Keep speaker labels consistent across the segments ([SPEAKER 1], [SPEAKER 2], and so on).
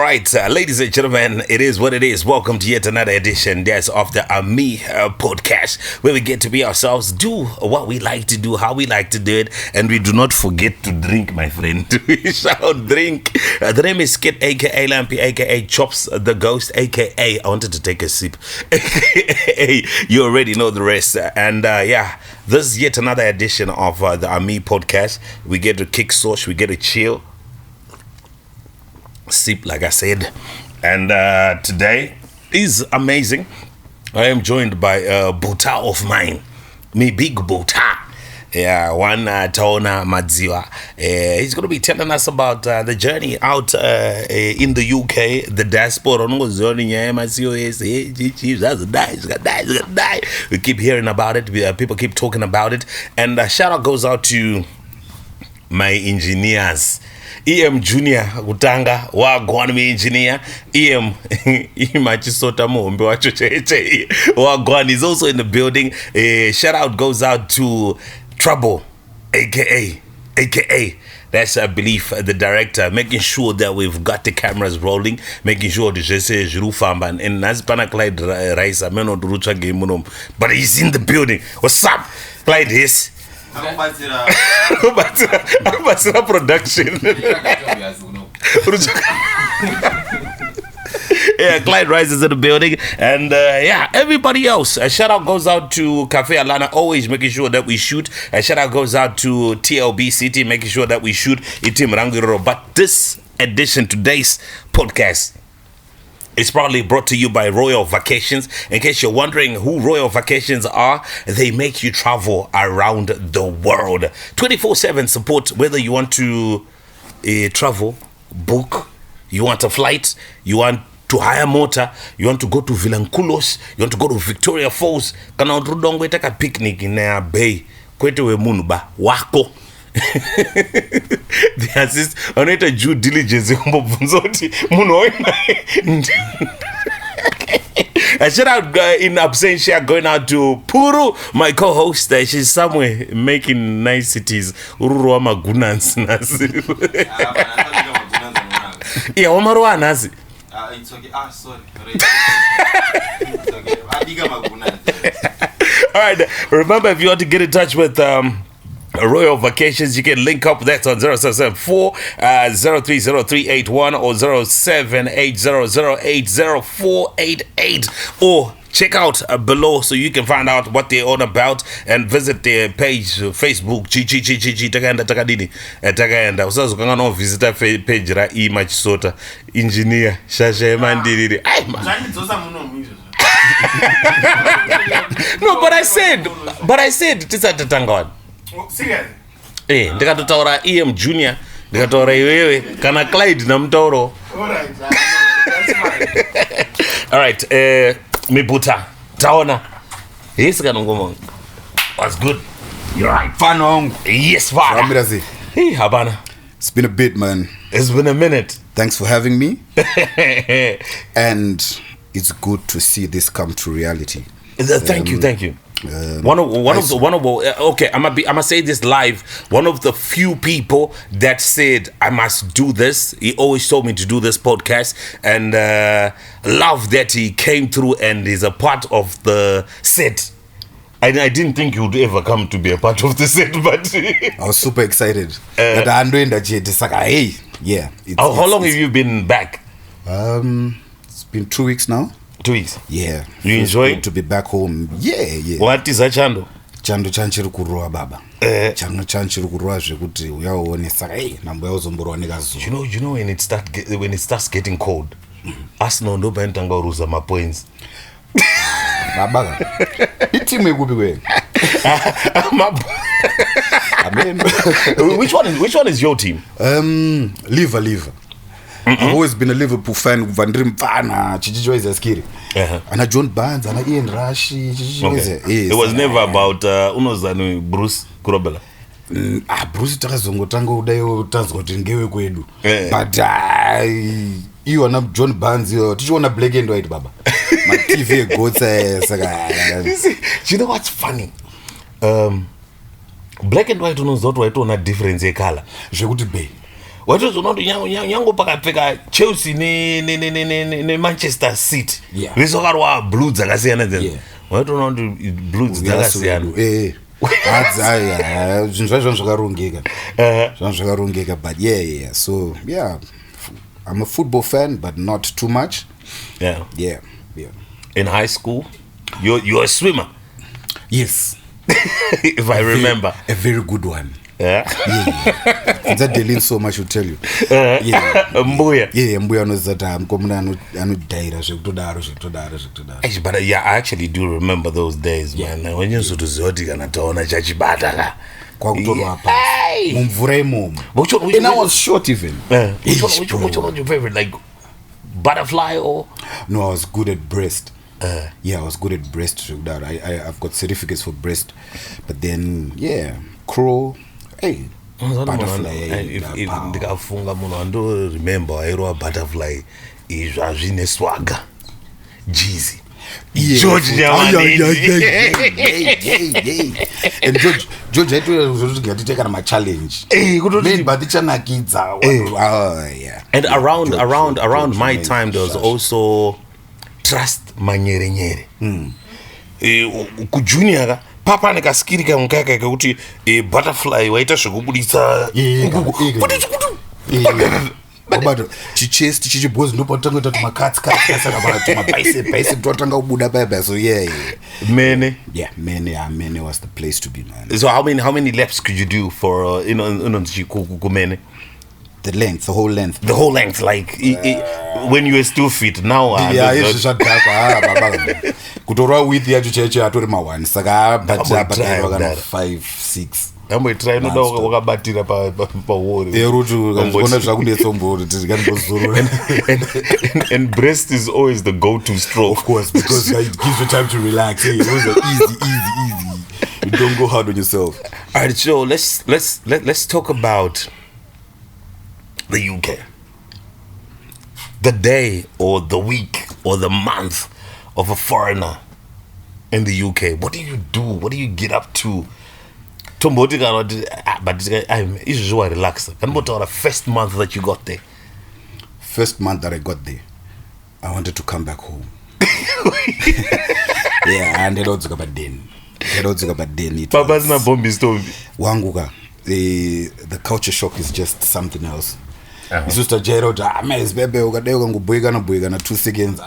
[SPEAKER 1] right, ladies and gentlemen, it is what it is. Welcome to yet another edition, that's of the Me podcast, where we get to be ourselves, do what we like to do, how we like to do it, and we do not forget to drink, my friend. We shall drink. The name is Skit, aka Lampy, aka Chops the Ghost, aka I wanted to take a sip, aka you already know the rest. And yeah, this is yet another edition of the Me podcast. We get to kick sauce, we get to chill, sip, like I said, and today is amazing. I am joined by a Buta of mine, me big Buta. Yeah, one Taona Madziva. He's going to be telling us about the journey out in the UK, the diaspora. We keep hearing about it. People keep talking about it. And shout out goes out to my engineers. EM Junior Gutanga wagwan me engineer. EM Imachisota Mombe wagwan is also in the building. Shout out goes out to Trouble, aka that's I believe the director, making sure that we've got the cameras rolling, making sure the Jesse Jurufamba and Nazpana Clyde Rice game, but he's in the building. What's up, Clyde? This production. Yeah, Clyde Rice is in the building, and yeah, everybody else. A shout out goes out to Cafe Alana, always making sure that we shoot. A shout out goes out to TLB City, making sure that we shoot. Itim Rangiro. But this edition, today's podcast, it's proudly brought to you by Royal Vacations. In case you're wondering who Royal Vacations are, they make you travel around the world. 24/7 support, whether you want to travel, book, you want a flight, you want to hire motor, you want to go to Vilanculos, you want to go to Victoria Falls, kana udrudongo itaka picnic in a bay, kwete we munuba, wako. The assist, anaita due diligence kumbo bunzoti, munoina. I shout out in absentia going out to Puru, my co-host. She's somewhere making niceties. Ururu Magunans. Yeah, Omaru Nazi.
[SPEAKER 2] It's okay. Sorry.
[SPEAKER 1] All right. Remember, if you want to get in touch with Royal Vacations, you can link up. That's on 0774 030381 or 0780080488, or check out below so you can find out what they're on about, and visit their page, Facebook, Takanda Takadini, Takanda. Usazokanga no visitor page ra Imachisota engineer Shasha Mandiri. No, but I said this at the Tangon.
[SPEAKER 2] Serious?
[SPEAKER 1] Ndikatotaura EM Junior, ndikatoura iwewe kana Clyde na mtauro.
[SPEAKER 2] Alright, that's fine.
[SPEAKER 1] Alright, Mibuta, Taona. Yes, kanongoma. What's good?
[SPEAKER 3] You're right. Fun.
[SPEAKER 1] Yes, fun. Hey, Habana.
[SPEAKER 3] It's been a bit, man.
[SPEAKER 1] It's been a minute.
[SPEAKER 3] Thanks for having me. And it's good to see this come to reality.
[SPEAKER 1] Thank you. Okay, I'ma say this live. One of the few people that said I must do this. He always told me to do this podcast, and love that he came through and is a part of the set. I didn't think you would ever come to be a part of the set, but
[SPEAKER 3] I was super excited. That I'm doing that shit. It's like, hey, yeah.
[SPEAKER 1] How long have you been back?
[SPEAKER 3] It's been 2 weeks now.
[SPEAKER 1] 2 weeks.
[SPEAKER 3] Yeah.
[SPEAKER 1] You enjoy
[SPEAKER 3] to be back home? Yeah.
[SPEAKER 1] What is a chando?
[SPEAKER 3] Chando chanchiri kurua baba. Chando chanchiri kurua zvekuti uyaone saka nambo yauzomborwa nekazuva.
[SPEAKER 1] You know when it starts getting cold. Arsenal ndo baentanga uruza ma points.
[SPEAKER 3] Baba. Itimu ekupi kwe?
[SPEAKER 1] Amen. Which one is your team?
[SPEAKER 3] Liver. I've always been a Liverpool fan. Vandrim Fana, Chichijo is a skiri. And John Barnes, and Ian Rashi.
[SPEAKER 1] It was never about Unozanu Bruce Kurobela.
[SPEAKER 3] Bruce Tarazongo Tango Dayo Tanzgotingewe Kwedu. But you are not John Barnes, you want a black and white baba. My TV goes.
[SPEAKER 1] You know what's funny? Black and white unozoto waito na difference ye color.
[SPEAKER 3] Je would be.
[SPEAKER 1] watozonoti nyango pakapfeka Chelsea ne-Manchester City risokarwa blue dzakasiyana dzene watoona kuti blue dzakasiyana
[SPEAKER 3] zvinhu zvaizvo zvakarongeka but yeah so yeah I'm a football fan but not too much.
[SPEAKER 1] Yeah. In high school you're a swimmer.
[SPEAKER 3] Yes.
[SPEAKER 1] If I remember
[SPEAKER 3] a very good one.
[SPEAKER 1] Yeah.
[SPEAKER 3] That Delin so much will tell you. Mbuya knows that I'm coming anodhaira zvekutodaro.
[SPEAKER 1] But yeah, I actually do remember those days, man. When you sort of zoti kana taona chachibata la
[SPEAKER 3] kwakutorwa pasi mumvura imomo. And I was short even.
[SPEAKER 1] Which one was your favorite, like butterfly or?
[SPEAKER 3] No, I was good at breast. Yeah, I was good at breast. I've got certificates for breast, but then crawl. Hey, butterfly.
[SPEAKER 1] Ndikafunga munhu ando remember airwa butterfly izvo hazvine swaga Jeezy. George
[SPEAKER 3] and George aitoti kana ma-challenge but ichanakidza.
[SPEAKER 1] And around my time there was also Trust Manyerenyere. Kujunior papa nekaskiri kamukaka kekuti butterfly waita zvekubudisa
[SPEAKER 3] but chichest chichibhozi ndopatanga kuti makatsi saka parati mabicep totanga kubuda baba. So mene was the place to be, man.
[SPEAKER 1] So how many laps could you do for kumene?
[SPEAKER 3] The whole length,
[SPEAKER 1] like when you were still fit. Now
[SPEAKER 3] kutorwa width yacho cheche atori ma1 saka but 5-6
[SPEAKER 1] try no wakabatira pawori
[SPEAKER 3] eruti zvakunetsombori tizikanibozorora.
[SPEAKER 1] And breast is always the go-to stroke,
[SPEAKER 3] of course, because it gives you time to relax. It was easy. You don't go hard on yourself.
[SPEAKER 1] All right, so let's talk about the UK. The day or the week or the month of a foreigner in the UK. What do you do? What do you get up to? Tomboti but it's relaxed. Can you tell the first month that you got there?
[SPEAKER 3] First month that I got there, I wanted to come back home. And
[SPEAKER 1] Papa's not bombi stove.
[SPEAKER 3] Wanguka. The culture shock is just something else. Sister Gerald, mes bebe ukadai kangoboyeka na 2 seconds.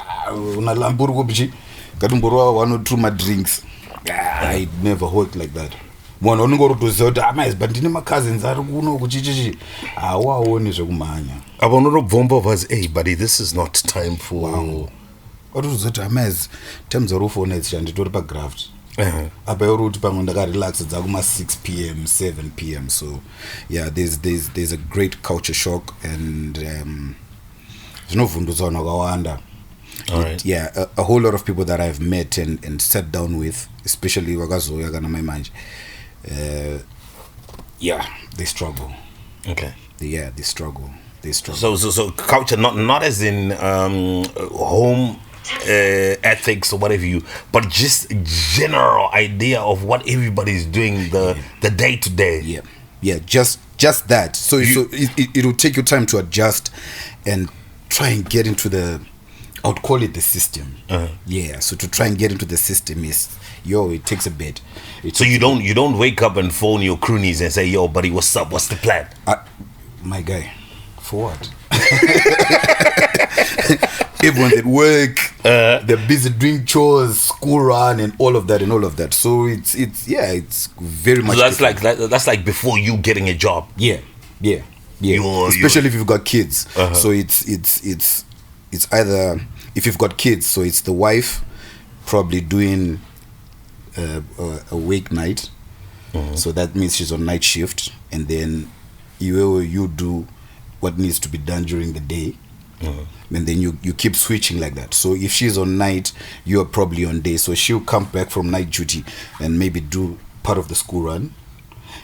[SPEAKER 3] Unalamburu kubichi. Kadumburwa 1 or 2 my drinks. I never worked like that. Mwana unongorotoziva kuti amais but ndine ma-cousins ari kuno kuchichichi awaoni zvekumhanya
[SPEAKER 1] apa unorobvomba vazi hey buddy, this is not time for
[SPEAKER 3] watotoziva kuti amais time dzarofona idzi chanditori pagraft apa yauri kuti pamwe ndakarelaxa dzakuma-6 p.m. 7 p.m. So yeah, there's a great culture shock and zvinovhundutsa vanhu vakawanda. A whole lot of people that I've met and sat down with, especially wakazoya kana maimanje, they struggle.
[SPEAKER 1] Okay.
[SPEAKER 3] They struggle.
[SPEAKER 1] So culture, not as in home ethics or whatever but just general idea of what everybody's doing the day to day.
[SPEAKER 3] Just that. So it will take you time to adjust and try and get into I would call it the system. So to try and get into the system it takes a bit.
[SPEAKER 1] So you don't wake up and phone your croonies and say, yo buddy, what's up, what's the plan?
[SPEAKER 3] My guy, for what? Everyone's at work, they're busy doing chores, school run and all of that. So it's very much.
[SPEAKER 1] So that's like before you getting a job.
[SPEAKER 3] Yeah. Especially if you've got kids. So it's either if you've got kids, so it's the wife probably doing a wake night. So that means she's on night shift, and then you do what needs to be done during the day. And then you keep switching like that. So if she's on night, you're probably on day. So she'll come back from night duty and maybe do part of the school run,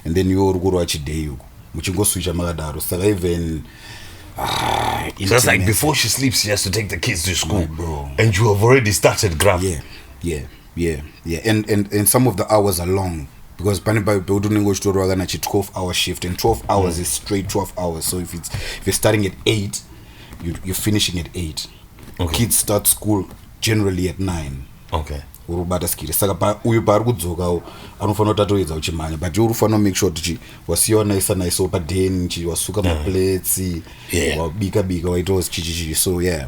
[SPEAKER 3] and then you're go watch day. Which you go switch magadaro. So even
[SPEAKER 1] so that's like before she sleeps, she has to take the kids to school, bro. And you have already started graph.
[SPEAKER 3] Yeah. And some of the hours are long. because pane peutonenge uchitorwa kana 12-hour shift, and 12 hours is straight 12 hours. So if you're starting at 8, you're finishing at 8. Okay. Kids start school generally at 9.
[SPEAKER 1] Okay.
[SPEAKER 3] Urubata skiri saka uyu pari kudzoka anofanira kuti atoedza uchimhanya, but you ufanira make sure kuti wasiyawo naiso padeni wasuka maplates wabika waitawo chichichi. So yeah.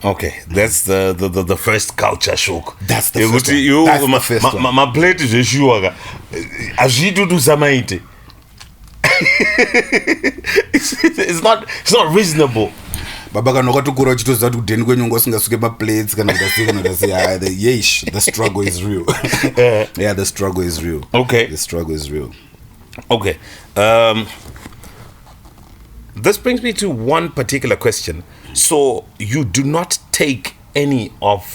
[SPEAKER 1] Okay, that's the first culture shock.
[SPEAKER 3] That's the first one. That's the first one.
[SPEAKER 1] My plate is sure. Ajitu tu samaite. It's not reasonable.
[SPEAKER 3] Baba kanokatokura uchitoziva kuti kudheni kwenyu ngosingasuke maplates kana yeesh, the struggle is real. Yeah, the struggle is real.
[SPEAKER 1] Okay.
[SPEAKER 3] The struggle is real.
[SPEAKER 1] Okay. This brings me to one particular question. So you do not take any of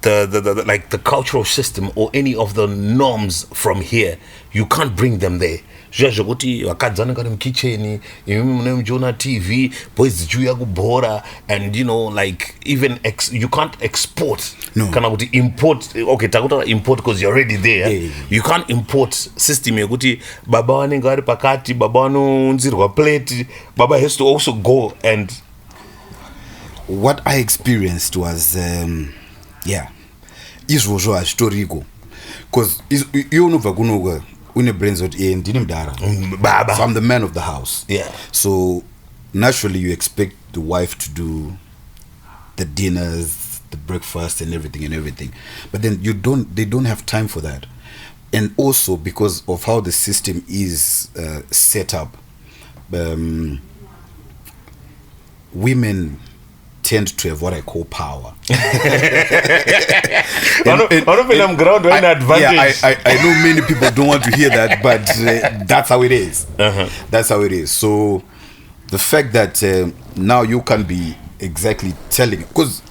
[SPEAKER 1] the cultural system or any of the norms from here. You can't bring them there. Vakadzana kari mukitcheni, munemjona TV, boys juya kubhora, and like even you can't export.
[SPEAKER 3] No.
[SPEAKER 1] Kana kuti import. Okay, takuta import because you're already there.
[SPEAKER 3] Yeah.
[SPEAKER 1] You can't import system yekuti baba vanenge vari pakati, baba vanonzirwa plate, baba has to also go and.
[SPEAKER 3] What I experienced was izvozvo hazvitoriko, because iwe unobva kunoka une brains that ndine mudara,
[SPEAKER 1] baba.
[SPEAKER 3] So I'm the man of the house.
[SPEAKER 1] Yeah.
[SPEAKER 3] So naturally you expect the wife to do the dinners, the breakfast and everything, but then they don't have time for that. And also because of how the system is set up, women tend to have what I call power.
[SPEAKER 1] I
[SPEAKER 3] know many people don't want to hear that, but that's how it is. That's how it is. So the fact that now you can be exactly telling, because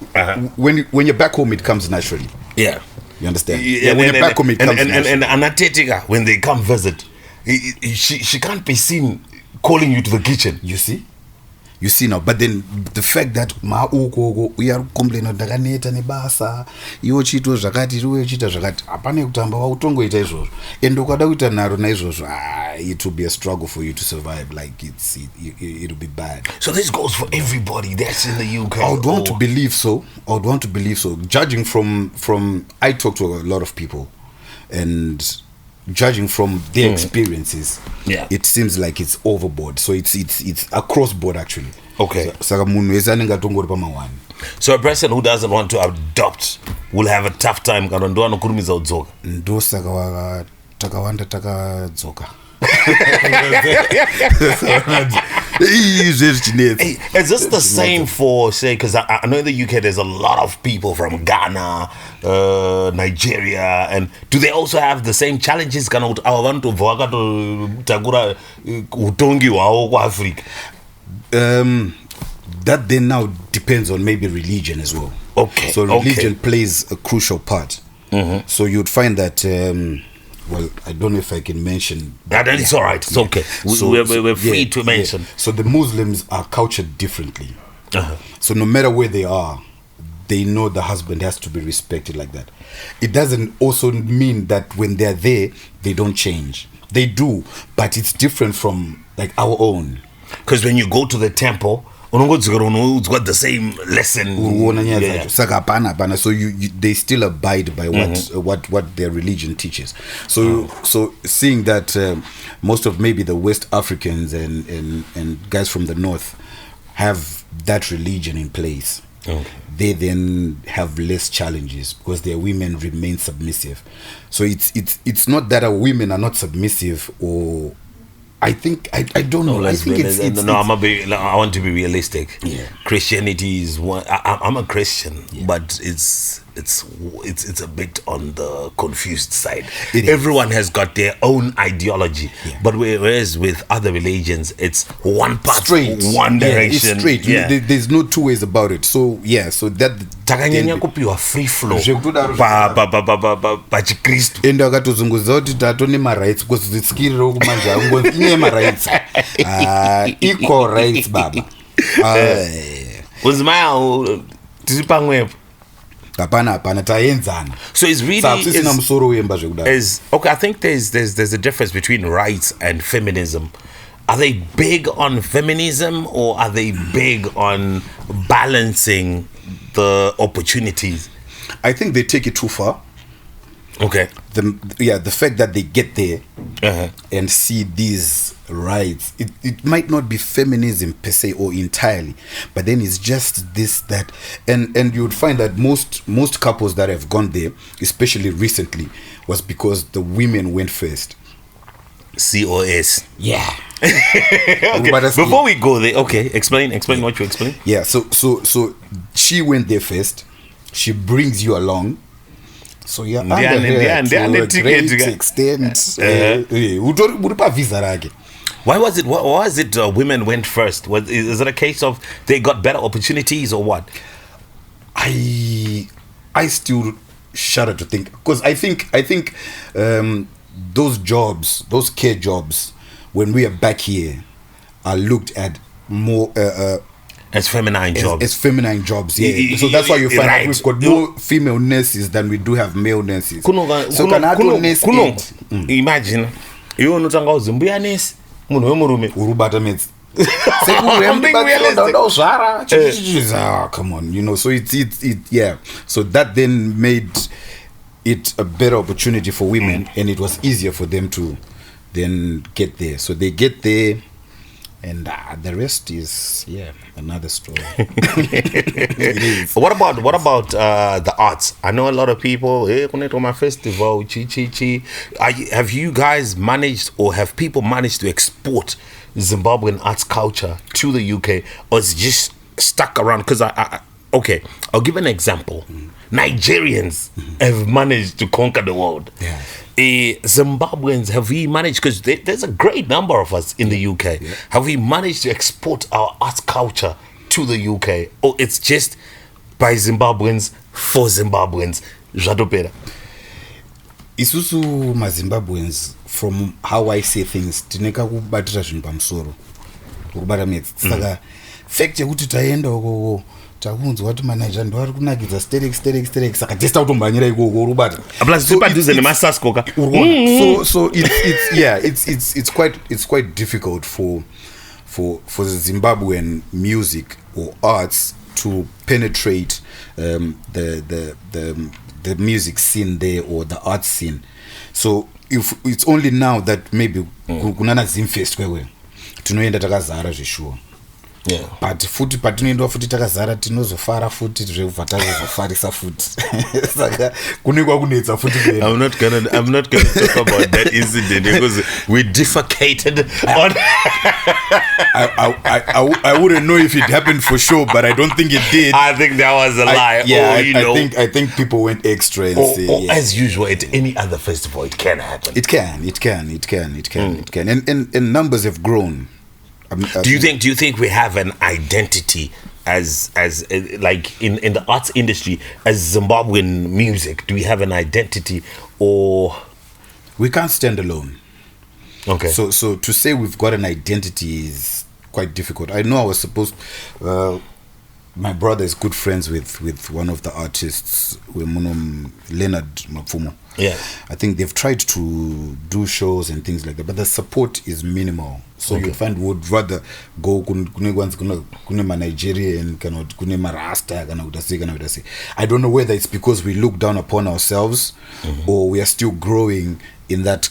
[SPEAKER 3] when you're back home, it comes naturally.
[SPEAKER 1] Yeah.
[SPEAKER 3] You understand? Yeah, when you're back home, it comes naturally.
[SPEAKER 1] And Anatetica, when they come visit, she can't be seen calling you to the kitchen.
[SPEAKER 3] You see now, but then the fact that we are complaining dakaneta nebasa iwo chito zvakati iwe chita zvakati apane kutamba wautongoita izvozvo and ukada kuita naro naizvozvo it will be a struggle for you to survive. Like it'll be bad.
[SPEAKER 1] So this goes for everybody that's in the UK.
[SPEAKER 3] I would want to believe so. Judging from I talk to a lot of people, and judging from their experiences, it seems like it's overboard. So it's across board actually.
[SPEAKER 1] Okay.
[SPEAKER 3] So
[SPEAKER 1] a person who doesn't want to adopt will have a tough time. Is this the same for, say, because I know in the UK there's a lot of people from Ghana, Nigeria, and do they also have the same challenges?
[SPEAKER 3] That then now depends on maybe religion as well.
[SPEAKER 1] Okay.
[SPEAKER 3] So religion plays a crucial part. So you'd find that well, I don't know if I can mention
[SPEAKER 1] that. It's all right. It's okay. We're free to mention.
[SPEAKER 3] So the Muslims are cultured differently. So no matter where they are, they know the husband has to be respected like that. It doesn't also mean that when they're there, they don't change. They do, but it's different from like our own.
[SPEAKER 1] Because when you go to the temple, it's got the same lesson.
[SPEAKER 3] So they still abide by what their religion teaches. So seeing that most of maybe the West Africans and guys from the North have that religion in place, they then have less challenges because their women remain submissive. So it's not that our women are not submissive, or I think I don't know. I think
[SPEAKER 1] I want to be realistic.
[SPEAKER 3] Yeah.
[SPEAKER 1] Christianity is one. I'm a Christian, but it's a bit on the confused side. Everyone has got their own ideology, but whereas with other religions, it's one path, one direction.
[SPEAKER 3] It's straight. There's no two ways about it. So so that
[SPEAKER 1] takanyanya kupiwa free flow pa chikristu
[SPEAKER 3] enda akatozunguza kuti tatone marights because zitsikiriro kumanja ngonzi ine marights equal rights baba
[SPEAKER 1] uzimaya tiri pamwepo
[SPEAKER 3] hapana taenzana.
[SPEAKER 1] So it's really
[SPEAKER 3] sisina musoro wemba zvekudaro.
[SPEAKER 1] Okay, I think there's a difference between rights and feminism. Are they big on feminism or are they big on balancing the opportunities?
[SPEAKER 3] I think they take it too far.
[SPEAKER 1] Okay.
[SPEAKER 3] The fact that they get there and see these rights, it might not be feminism per se or entirely, but then it's just this, that, and you would find that most couples that have gone there, especially recently, was because the women went first.
[SPEAKER 1] COS.
[SPEAKER 3] Yeah.
[SPEAKER 1] Okay. Before we go there, okay, explain what you explain.
[SPEAKER 3] Yeah, so she went there first. She brings you along. So yeah, to a great extent.
[SPEAKER 1] Why was it women went first? Is it a case of they got better opportunities or what?
[SPEAKER 3] I still shudder to think, because I think those jobs, those care jobs, when we are back here, are looked at more
[SPEAKER 1] as feminine jobs.
[SPEAKER 3] As feminine jobs, yeah. So that's why you find out we've got more female nurses than we do have male nurses.
[SPEAKER 1] Imagine you unotanga uzimbuya nurse munhu wemurume
[SPEAKER 3] urubata meds. Come on, you know. So it yeah. So that then made it a better opportunity for women, and it was easier for them to then get there. So they get there, and the rest is another story.
[SPEAKER 1] What about the arts? I know a lot of people. My festival, have you guys managed, or have people managed to export Zimbabwean arts culture to the UK, or is it just stuck around? Because okay, I'll give an example. Nigerians have managed to conquer the world.
[SPEAKER 3] Yeah.
[SPEAKER 1] Zimbabweans, have we managed, because there's a great number of us in the UK, have we managed to export our arts culture to the UK, or it's just by Zimbabweans for Zimbabweans? Jadopera.
[SPEAKER 3] Isusu ma Zimbabweans, from how I say things, tineka kubatira zvinhu pamusoro kubata meds. Saka fact yekuti taenda uko takunzwa kuti manager ndo ari kunakidza sterek saka testa kutombanyira ikoko urubata
[SPEAKER 1] plus tipadhuze nemasaskoka.
[SPEAKER 3] So it's quite difficult for the Zimbabwean music or arts to penetrate the music scene there, or the art scene. So if it's only now that maybe kunana Zimfest kwewe tinoenda takazara zveshuwa.
[SPEAKER 1] Yeah.
[SPEAKER 3] But futi patinoenda futi takazara tinozofara futi zvekubva tazofarisa futi. Saka kunekwa kunetsa futi.
[SPEAKER 1] I'm not gonna talk about that incident because we defecated on.
[SPEAKER 3] I wouldn't know if it happened for sure, but I don't think it did.
[SPEAKER 1] I think that was a lie.
[SPEAKER 3] I think people went extra and say,
[SPEAKER 1] as usual at any other festival, it can happen.
[SPEAKER 3] It can. And numbers have grown.
[SPEAKER 1] Do you think we have an identity as like in the arts industry as Zimbabwean music? Do we have an identity, or
[SPEAKER 3] we can't stand alone?
[SPEAKER 1] Okay.
[SPEAKER 3] So to say we've got an identity is quite difficult. I know I was supposed. My brother is good friends with one of the artists, Leonard Mapfumo.
[SPEAKER 1] Yeah.
[SPEAKER 3] I think they've tried to do shows and things like that, but the support is minimal. So you find would rather go kune Nigerian kune marasta kana. I don't know whether it's because we look down upon ourselves or we are still growing in that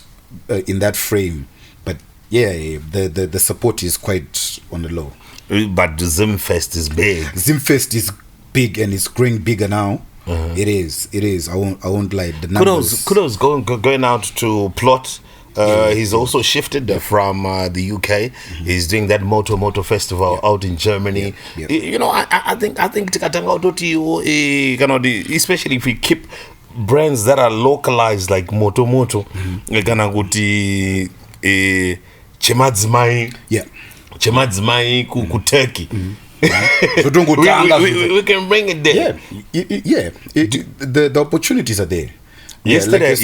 [SPEAKER 3] frame. But yeah, the support is quite on the low.
[SPEAKER 1] But Zimfest is big.
[SPEAKER 3] Zimfest is big, and it's growing bigger now. It is. I won't lie. The numbers.
[SPEAKER 1] Kudos going out to Plot. He's also shifted from the UK. He's doing that Moto Festival out in Germany. You know, I think tikatanga utoti especially if we keep brands that are localized like Moto kana kuti chemadzimai.
[SPEAKER 3] Yeah.
[SPEAKER 1] Chemadzimai ku Turkey. We can bring it there.
[SPEAKER 3] The opportunities are there. Yesterday,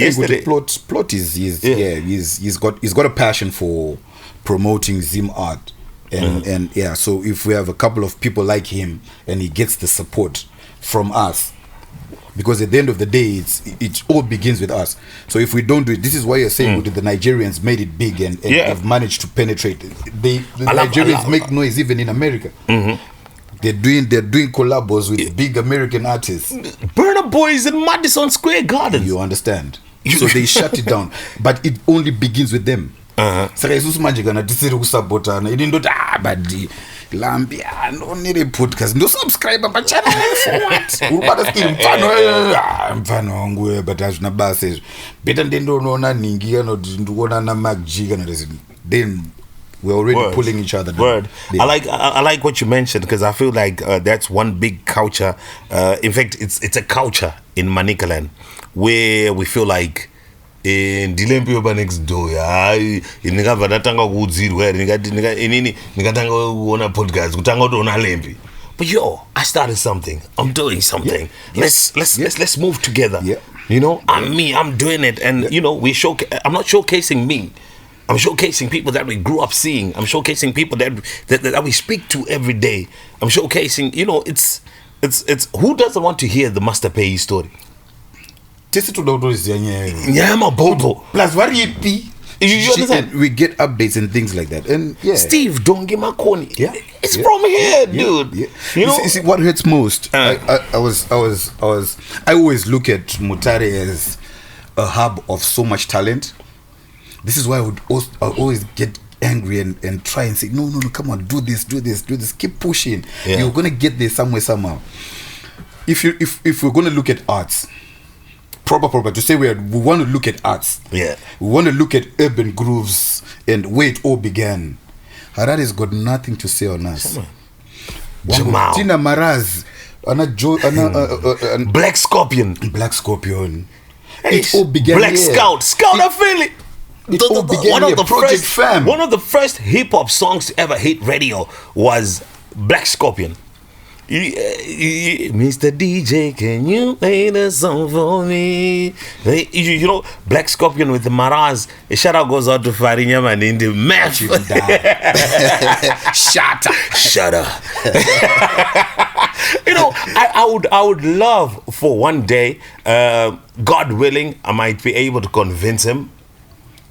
[SPEAKER 3] Plot he's got a passion for promoting Zim art, and so if we have a couple of people like him and he gets the support from us, because at the end of the day, it all begins with us. So if we don't do it, this is why you're saying the Nigerians made it big and have managed to penetrate. The Nigerians make noise even in America. They're doing collabos with big American artists.
[SPEAKER 1] Burna Boy is in Madison Square Garden.
[SPEAKER 3] You understand? So they shut it down, but it only begins with them. Saka isusu manje kana tisiri kusupportana ini ndoti badi lambi no need a podcast no subscribe pa channel for what ubata skill mfano wangu but azvina basa izvo beta ndendoona ningi kana ndikuona na Mac G kana then we're already pulling each other down.
[SPEAKER 1] Word. Yeah. I like what you mentioned because I feel like that's one big culture. In fact, it's a culture in Manicaland where we feel like ndilembe yoba next door ndingabva ndatanga kuudzirwa ndingatanga kuona podcast kutanga kutoona lembe. But I started something. I'm doing something.
[SPEAKER 3] Yeah.
[SPEAKER 1] Let's move together.
[SPEAKER 3] Yeah.
[SPEAKER 1] You know, I'm doing it, and I'm not showcasing me. I'm showcasing people that we grew up seeing. I'm showcasing people that we speak to every day. I'm showcasing, it's who doesn't want to hear the Master Pay story?
[SPEAKER 3] Yeah,
[SPEAKER 1] my bobo.
[SPEAKER 3] Plus, what you understand? We get updates and things like that. And
[SPEAKER 1] Steve, don't give my corny.
[SPEAKER 3] Yeah,
[SPEAKER 1] it's from here, dude.
[SPEAKER 3] Yeah. You see, what hurts most? I always look at Mutare as a hub of so much talent. This is why I always get angry and try and say, no, come on, do this, keep pushing. Yeah. You're gonna get there somehow. If we're gonna look at arts, proper to say we want to look at arts.
[SPEAKER 1] Yeah.
[SPEAKER 3] We want to look at urban grooves and where it all began. Harari's got nothing to say on us.
[SPEAKER 1] Jamal.
[SPEAKER 3] Tina Maraz,
[SPEAKER 1] Black Scorpion.
[SPEAKER 3] It all began
[SPEAKER 1] Black
[SPEAKER 3] here.
[SPEAKER 1] Scout affiliate.
[SPEAKER 3] It all began here. Project Fam.
[SPEAKER 1] One of the first hip hop songs to ever hit radio was Black Scorpion. Mr. DJ, can you play the song for me? Black Scorpion with the Maraz. A shout out goes out to Farinyama and in the math. Shut up. I would love for one day, God willing, I might be able to convince him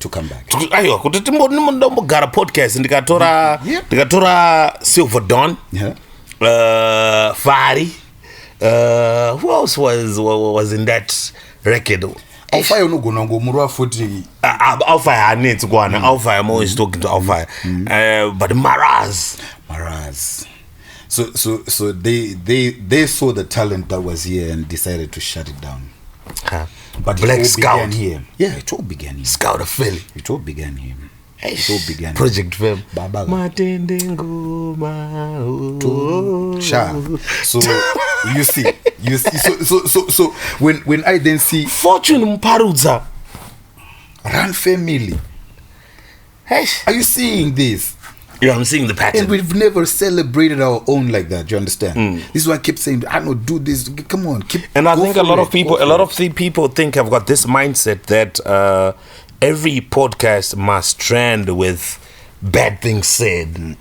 [SPEAKER 3] to come back.
[SPEAKER 1] Kuti timbogara podcast ndikatora Silver Dawn.
[SPEAKER 3] Yeah.
[SPEAKER 1] Fari. Who else was in that record?
[SPEAKER 3] Alfire unogona ngomurwa futi.
[SPEAKER 1] Alfire anetsi kwana. Alfire, I'm always talking to Alfire. But Maraz.
[SPEAKER 3] So they saw the talent that was here and decided to shut it down. But
[SPEAKER 1] Black
[SPEAKER 3] it all
[SPEAKER 1] Scout
[SPEAKER 3] began here. Yeah, it all began here.
[SPEAKER 1] Scout of Philly.
[SPEAKER 3] It all began here. It all began
[SPEAKER 1] Project Fam.
[SPEAKER 3] So you see. So when I then see
[SPEAKER 1] Fortune Mparudza,
[SPEAKER 3] Run Family. Are you seeing this?
[SPEAKER 1] Yeah, I'm seeing the pattern.
[SPEAKER 3] And we've never celebrated our own like that. You understand? This is why I keep saying, I don't do this. Come on, keep.
[SPEAKER 1] And I think a lot of people think I've got this mindset that every podcast must trend with bad things said.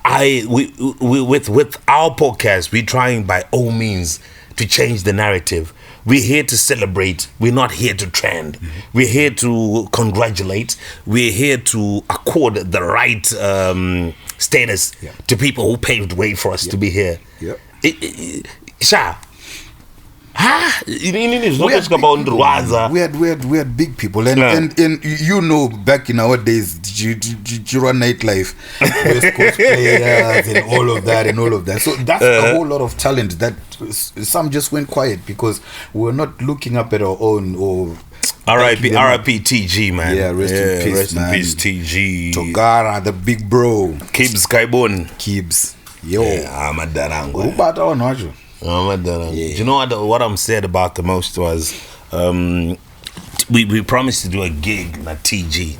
[SPEAKER 1] With our podcast, we're trying by all means to change the narrative. We're here to celebrate. We're not here to trend. We're here to congratulate. We're here to accord the right status to people who paved way for us to be here.
[SPEAKER 3] We had big people and back in our days, Jura nightlife, West Coast players and all of that. So that's a whole lot of talent that some just went quiet because we're not looking up at our own or
[SPEAKER 1] R.I.P. TG, man.
[SPEAKER 3] Yeah, rest in peace, man.
[SPEAKER 1] Rest in peace, TG.
[SPEAKER 3] Togara, the big bro.
[SPEAKER 1] Kibbs Kaibon.
[SPEAKER 3] Yo.
[SPEAKER 1] Yeah, I'm a darango.
[SPEAKER 3] Yeah.
[SPEAKER 1] You know what I'm sad about the most was we promised to do a gig at TG.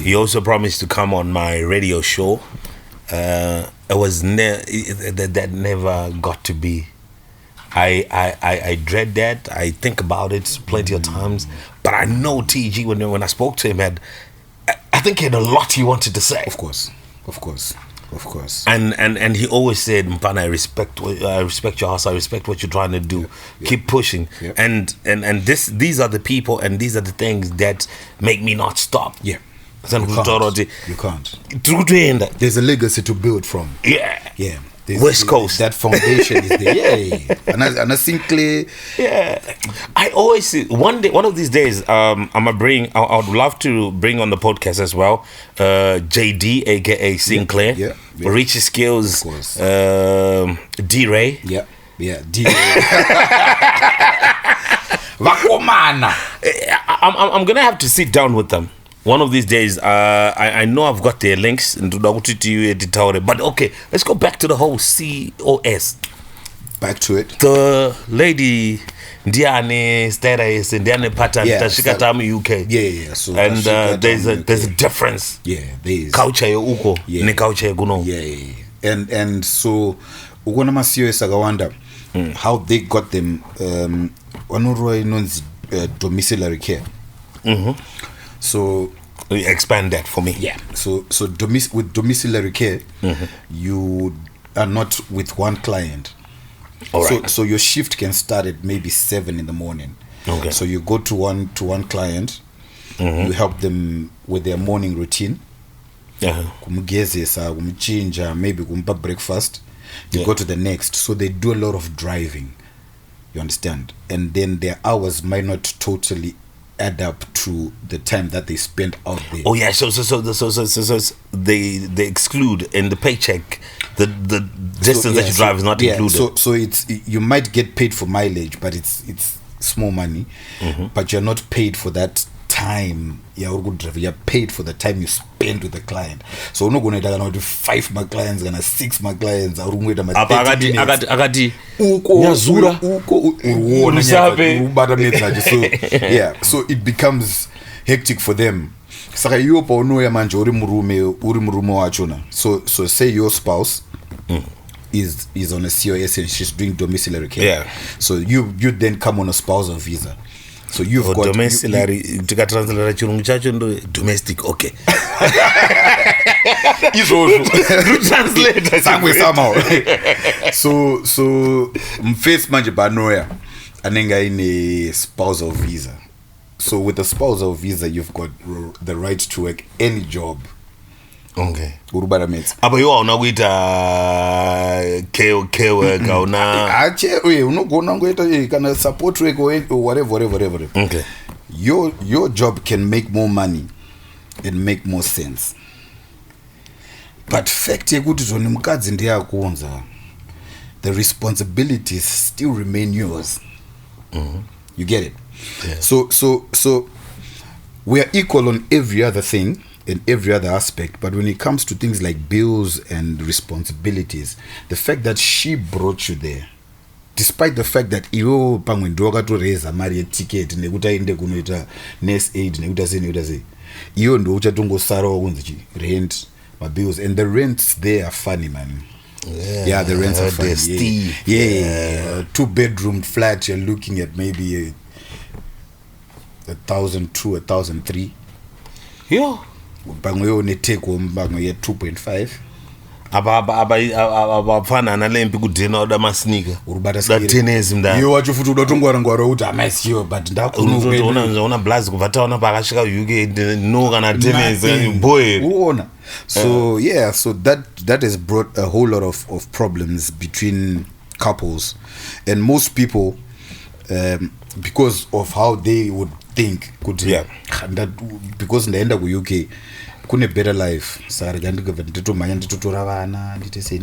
[SPEAKER 1] He also promised to come on my radio show. It was that never got to be. I dread that. I think about it plenty of times. But I know TG when I spoke to him I think he had a lot he wanted to say.
[SPEAKER 3] Of course. Of course.
[SPEAKER 1] And he always said, Mpana, I respect your house. I respect what you're trying to do. Keep pushing. And these are the people and these are the things that make me not stop.
[SPEAKER 3] Yeah. You can't. There's a legacy to build from.
[SPEAKER 1] Yeah. West Coast.
[SPEAKER 3] That foundation is there. Yeah. And I think
[SPEAKER 1] I always see one of these days, I would love to bring on the podcast as well, JD, aka Sinclair, Richie Skills, D-Ray.
[SPEAKER 3] Yeah, D-Ray.
[SPEAKER 1] I'm gonna have to sit down with them one of these days. I know I've got their links into the but okay, let's go back to the whole COS.
[SPEAKER 3] Back to it.
[SPEAKER 1] The lady Ndiane status and Ndiane pattern tashika tamu UK.
[SPEAKER 3] Yeah. So
[SPEAKER 1] and there's a difference.
[SPEAKER 3] Yeah, there is.
[SPEAKER 1] Culture yo uko ne culture guno.
[SPEAKER 3] Yeah. And so ugona masio esagawanda how they got them onoro inonzi domiciliary care. So
[SPEAKER 1] expand that for me.
[SPEAKER 3] Yeah. So with domiciliary care, you are not with one client.
[SPEAKER 1] All right.
[SPEAKER 3] So your shift can start at maybe 7 in the morning.
[SPEAKER 1] Okay.
[SPEAKER 3] So you go to one client, you help them with their morning routine. Kumugezesa, kumchinja, maybe kumpa breakfast. You go to the next. So they do a lot of driving. You understand? And then their hours might not totally add up to the time that they spend out there.
[SPEAKER 1] Oh yeah, so they exclude in the paycheck the distance that you drive is not included.
[SPEAKER 3] So it's you might get paid for mileage, but it's small money, but you're not paid for that time. You're paid for the time you spend with the client. So we're not going to do 5 my clients and 6 my clients. So it becomes hectic for them. So say your spouse is on a COS and she's doing domiciliary care. So you then come on a spousal visa. So you've got
[SPEAKER 1] domiciliary domestic, okay.
[SPEAKER 3] Translate somehow. So face manje banoya anenga in a spousal visa. So with a spousal visa you've got the right to work any job.
[SPEAKER 1] Okay.
[SPEAKER 3] Urubara mates.
[SPEAKER 1] Aba yo awuna kuita care work awuna
[SPEAKER 3] ache unogona ngoita kana support work or whatever.
[SPEAKER 1] Okay.
[SPEAKER 3] Your job can make more money and make more sense. But fact yekuti zoni mukadzi ndiye akuonza, the responsibilities still remain yours. You get it?
[SPEAKER 1] Yeah.
[SPEAKER 3] So we are equal on every other thing in every other aspect, but when it comes to things like bills and responsibilities, the fact that she brought you there, despite the fact that iyo pamwe ndoka to raise mari ticket nekuti aende kunoita nurse aid nekuti sei iyo ndo uchatongosara kunzi rent my bills, and the rents there are funny, man. Yeah, the rents are funny. Yeah. 2-bedroom flat you're looking at maybe 1,200, 1,300.
[SPEAKER 1] Yeah.
[SPEAKER 3] Bangwe one take home bangwe 2.5.
[SPEAKER 1] Abafana nalempi kudena oda masneaker.
[SPEAKER 3] Urubata
[SPEAKER 1] tenezi mda.
[SPEAKER 3] Yo wacho futhi udotongwara ngwara uthi amasiyo but
[SPEAKER 1] ndakhona una blaze kuvata ona pakashika UK no kana tenezi boy.
[SPEAKER 3] Uona. So so that has brought a whole lot of problems between couples, and most people because of how they would think that because ndaenda ku UK kune better life sari nditotomanya nditotora vana nditese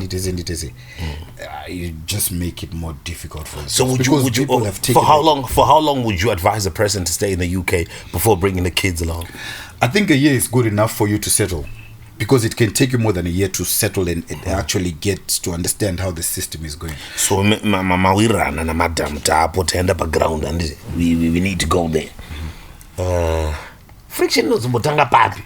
[SPEAKER 3] you just make it more difficult for us.
[SPEAKER 1] So would you for how long would you advise a person to stay in the UK before bringing the kids along?
[SPEAKER 3] I think a year is good enough for you to settle, because it can take you more than a year to settle and actually get to understand how the system is going.
[SPEAKER 1] So mama we run and madam tapo tenda background and we need to go there. Friction knows mbotanga papi.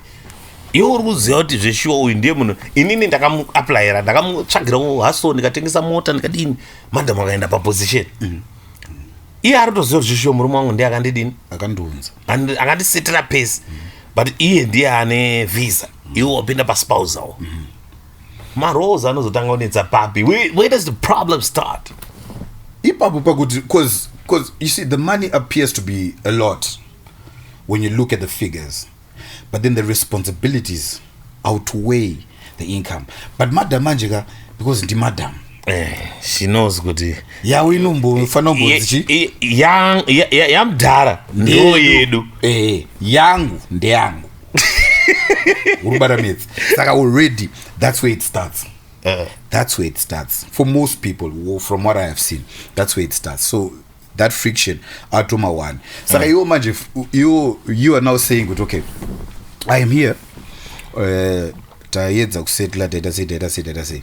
[SPEAKER 1] Iwo uruziva kuti zveshuwa uyu ndiye munhu inini ndakamuaplayira ndakamutsvagira haso ndikatengesa mota ndikadini madam akaenda paposition iye aritoziva kuti zveshuwa murume wangu ndiye akandidini akandisetera pesi but iye ndiye ane visa iwo wapinda paspousal marosa anozotanga kunetsa papi. Where does the problem start?
[SPEAKER 3] Because you see, the money appears to be a lot when you look at the figures, but then the responsibilities outweigh the income. But madam manjika, because the madam,
[SPEAKER 1] she knows good.
[SPEAKER 3] yawinumbu fanobozi
[SPEAKER 1] yamdara ndo yedu
[SPEAKER 3] yangu ndeyangu urubara myth. Saka already that's where it starts. That's where it starts for most people. From what I have seen, that's where it starts. So that friction, atoma one. So you are now saying, okay, I am here. Tayedza kusetla data say.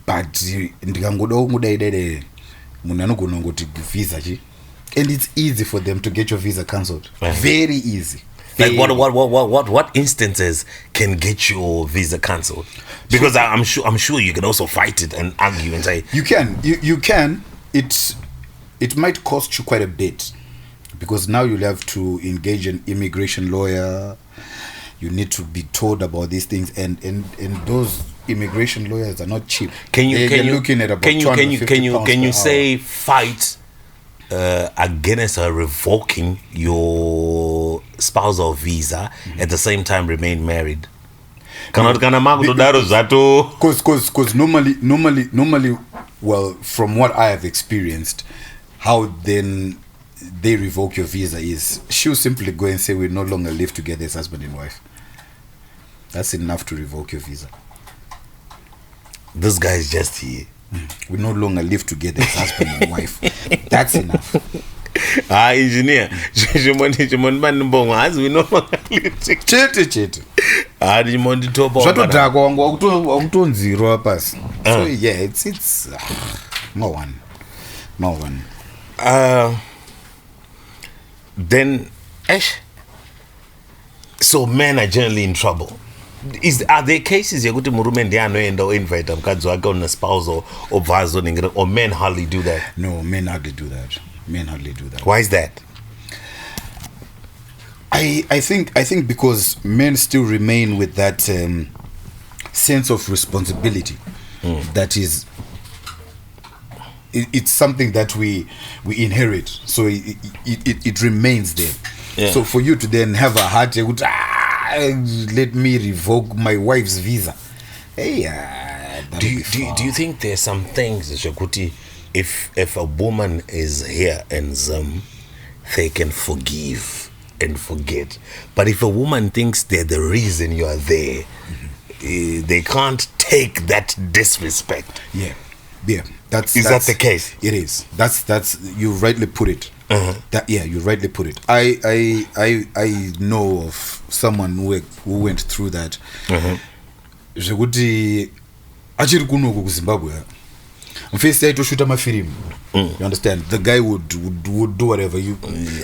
[SPEAKER 3] But ndikangoda kumudaidede munhu anogona ngoti visa chi, and it's easy for them to get your visa cancelled. Very easy.
[SPEAKER 1] Like what instances can get your visa cancelled? Because I'm sure you can also fight it and argue and say
[SPEAKER 3] you can. It might cost you quite a bit, because now you'll have to engage an immigration lawyer. You need to be told about these things, and those immigration lawyers are not cheap.
[SPEAKER 1] Can you say
[SPEAKER 3] hour.
[SPEAKER 1] fight against revoking your spousal visa at the same time remain married? Because
[SPEAKER 3] normally, well, from what I have experienced, how then they revoke your visa is she'll simply go and say we no longer live together as husband and wife. That's enough to revoke your visa.
[SPEAKER 1] This guy is just here.
[SPEAKER 3] We no longer live together as husband and wife. That's enough.
[SPEAKER 1] Engineer, we no longer live together.
[SPEAKER 3] Chete. So yeah, it's more one.
[SPEAKER 1] Then so men are generally in trouble. Are there cases yakuti murume ndiye anoenda oinvite mukadzi wake on a spousal or vazo ningira, or men hardly do that?
[SPEAKER 3] No, men hardly do that.
[SPEAKER 1] Why is that?
[SPEAKER 3] I think because men still remain with that sense of responsibility. That is, it's something that we inherit, so it remains there.
[SPEAKER 1] Yeah.
[SPEAKER 3] So for you to then have a heart, let me revoke my wife's visa. Hey,
[SPEAKER 1] do you think there's some things, Shakuti, if a woman is here and they can forgive and forget, but if a woman thinks they're the reason you are there, they can't take that disrespect.
[SPEAKER 3] Yeah. That's
[SPEAKER 1] that the case?
[SPEAKER 3] It is. That's you rightly put it. You rightly put it. I know of someone who went through that. Zvekuti achiri kunoku kuZimbabwe. First I to shoot my film. You understand? The guy would do whatever. You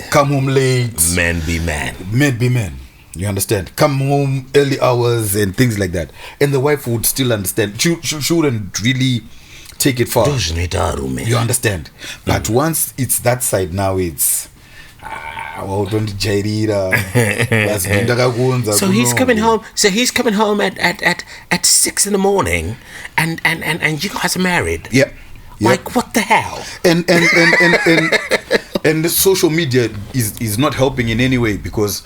[SPEAKER 3] come home late.
[SPEAKER 1] Men be men.
[SPEAKER 3] You understand? Come home early hours and things like that. And the wife would still understand. She wouldn't really take it far. You understand? But once it's that side, now it's so
[SPEAKER 1] he's coming home. So he's coming home at 6 in the morning, and you guys are married.
[SPEAKER 3] Yeah.
[SPEAKER 1] Like what the hell?
[SPEAKER 3] And the social media is not helping in any way, because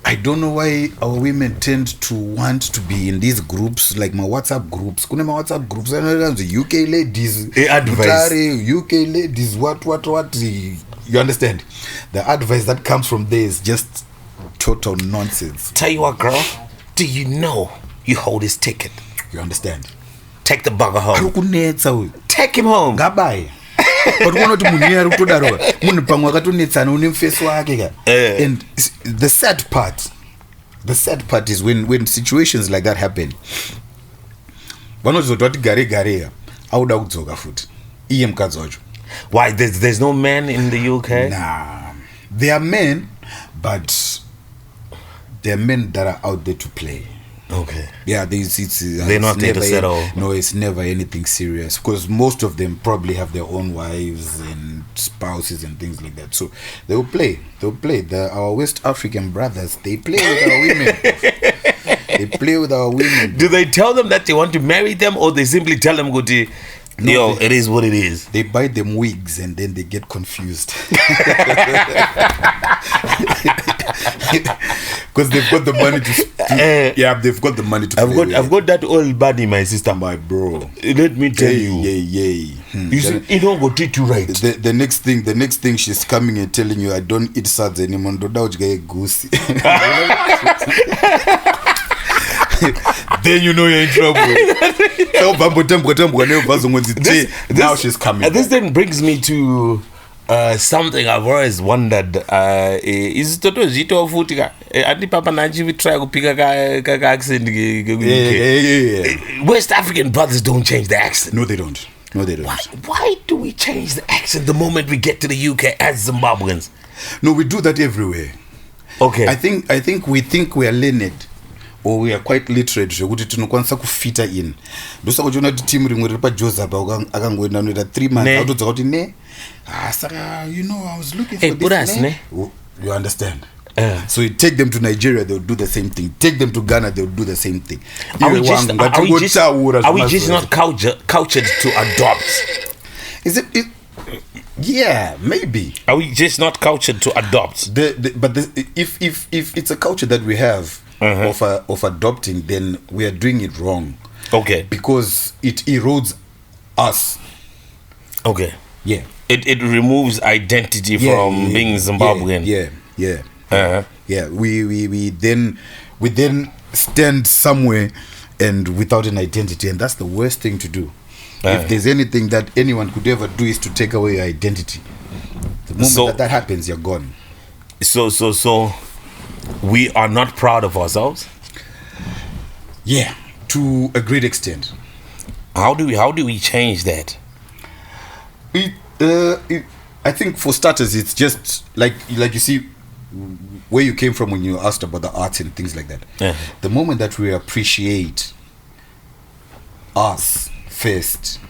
[SPEAKER 3] I don't know why our women tend to want to be in these groups, like my WhatsApp groups. Kuna my WhatsApp groups, the UK ladies, UK ladies, what. You understand? The advice that comes from there is just total nonsense.
[SPEAKER 1] Tell you what, girl, do you know you hold his ticket?
[SPEAKER 3] You understand?
[SPEAKER 1] Take the bugger home. Take him home.
[SPEAKER 3] Goodbye. But one of and the sad part is when situations like that happen.
[SPEAKER 1] Why? There's no men in the UK?
[SPEAKER 3] Nah, there are men, but there are men that are out there to play.
[SPEAKER 1] Okay.
[SPEAKER 3] Yeah,
[SPEAKER 1] they're not there to settle.
[SPEAKER 3] No, it's never anything serious, because most of them probably have their own wives and spouses and things like that. So they will play. Our West African brothers, they play with our women. They play with our women.
[SPEAKER 1] Do they tell them that they want to marry them, or they simply tell them, "Go to, yo, it is what it is"?
[SPEAKER 3] They buy them wigs and then they get confused. Because they've got the money to they've got the money to
[SPEAKER 1] I've got that old buddy, my sister,
[SPEAKER 3] my bro.
[SPEAKER 1] Let me tell you. You see, it don't go treat you right.
[SPEAKER 3] The next thing she's coming and telling you, I don't eat sads anymore. Goosey. Then you know you're in trouble. Now she's coming.
[SPEAKER 1] This then brings me to something I've always wondered. Is Toto Zito Futika? Adi Papa Naji try to pick a accent. West African brothers don't change the accent.
[SPEAKER 3] No, they don't.
[SPEAKER 1] Why do we change the accent the moment we get to the UK as Zimbabweans?
[SPEAKER 3] No, we do that everywhere.
[SPEAKER 1] Okay.
[SPEAKER 3] I think we are learned, or we are quite literate zvekuti tinokwanisa kufita in. Ndosaka kuchiona kuti team rimwe riri paJoseph akangoenda noita 3 months autodza kuti ne saka you know I was looking for this ne. You understand? So you take them to Nigeria, they'll do the same thing. Take them to Ghana, they'll do the same thing.
[SPEAKER 1] Are we just not cultured to adopt?
[SPEAKER 3] Is it? Yeah, maybe.
[SPEAKER 1] Are we just not cultured to adopt?
[SPEAKER 3] If it's a culture that we have of adopting, then we are doing it wrong.
[SPEAKER 1] Okay.
[SPEAKER 3] Because it erodes us.
[SPEAKER 1] Okay.
[SPEAKER 3] Yeah.
[SPEAKER 1] It removes identity from being Zimbabwean.
[SPEAKER 3] Yeah. Yeah. We then stand somewhere and without an identity, and that's the worst thing to do. If there's anything that anyone could ever do is to take away your identity. The moment that happens, you're gone.
[SPEAKER 1] So we are not proud of ourselves?
[SPEAKER 3] Yeah, to a great extent.
[SPEAKER 1] How do we change that?
[SPEAKER 3] I think for starters, it's just like you see where you came from when you asked about the arts and things like that. The moment that we appreciate us first,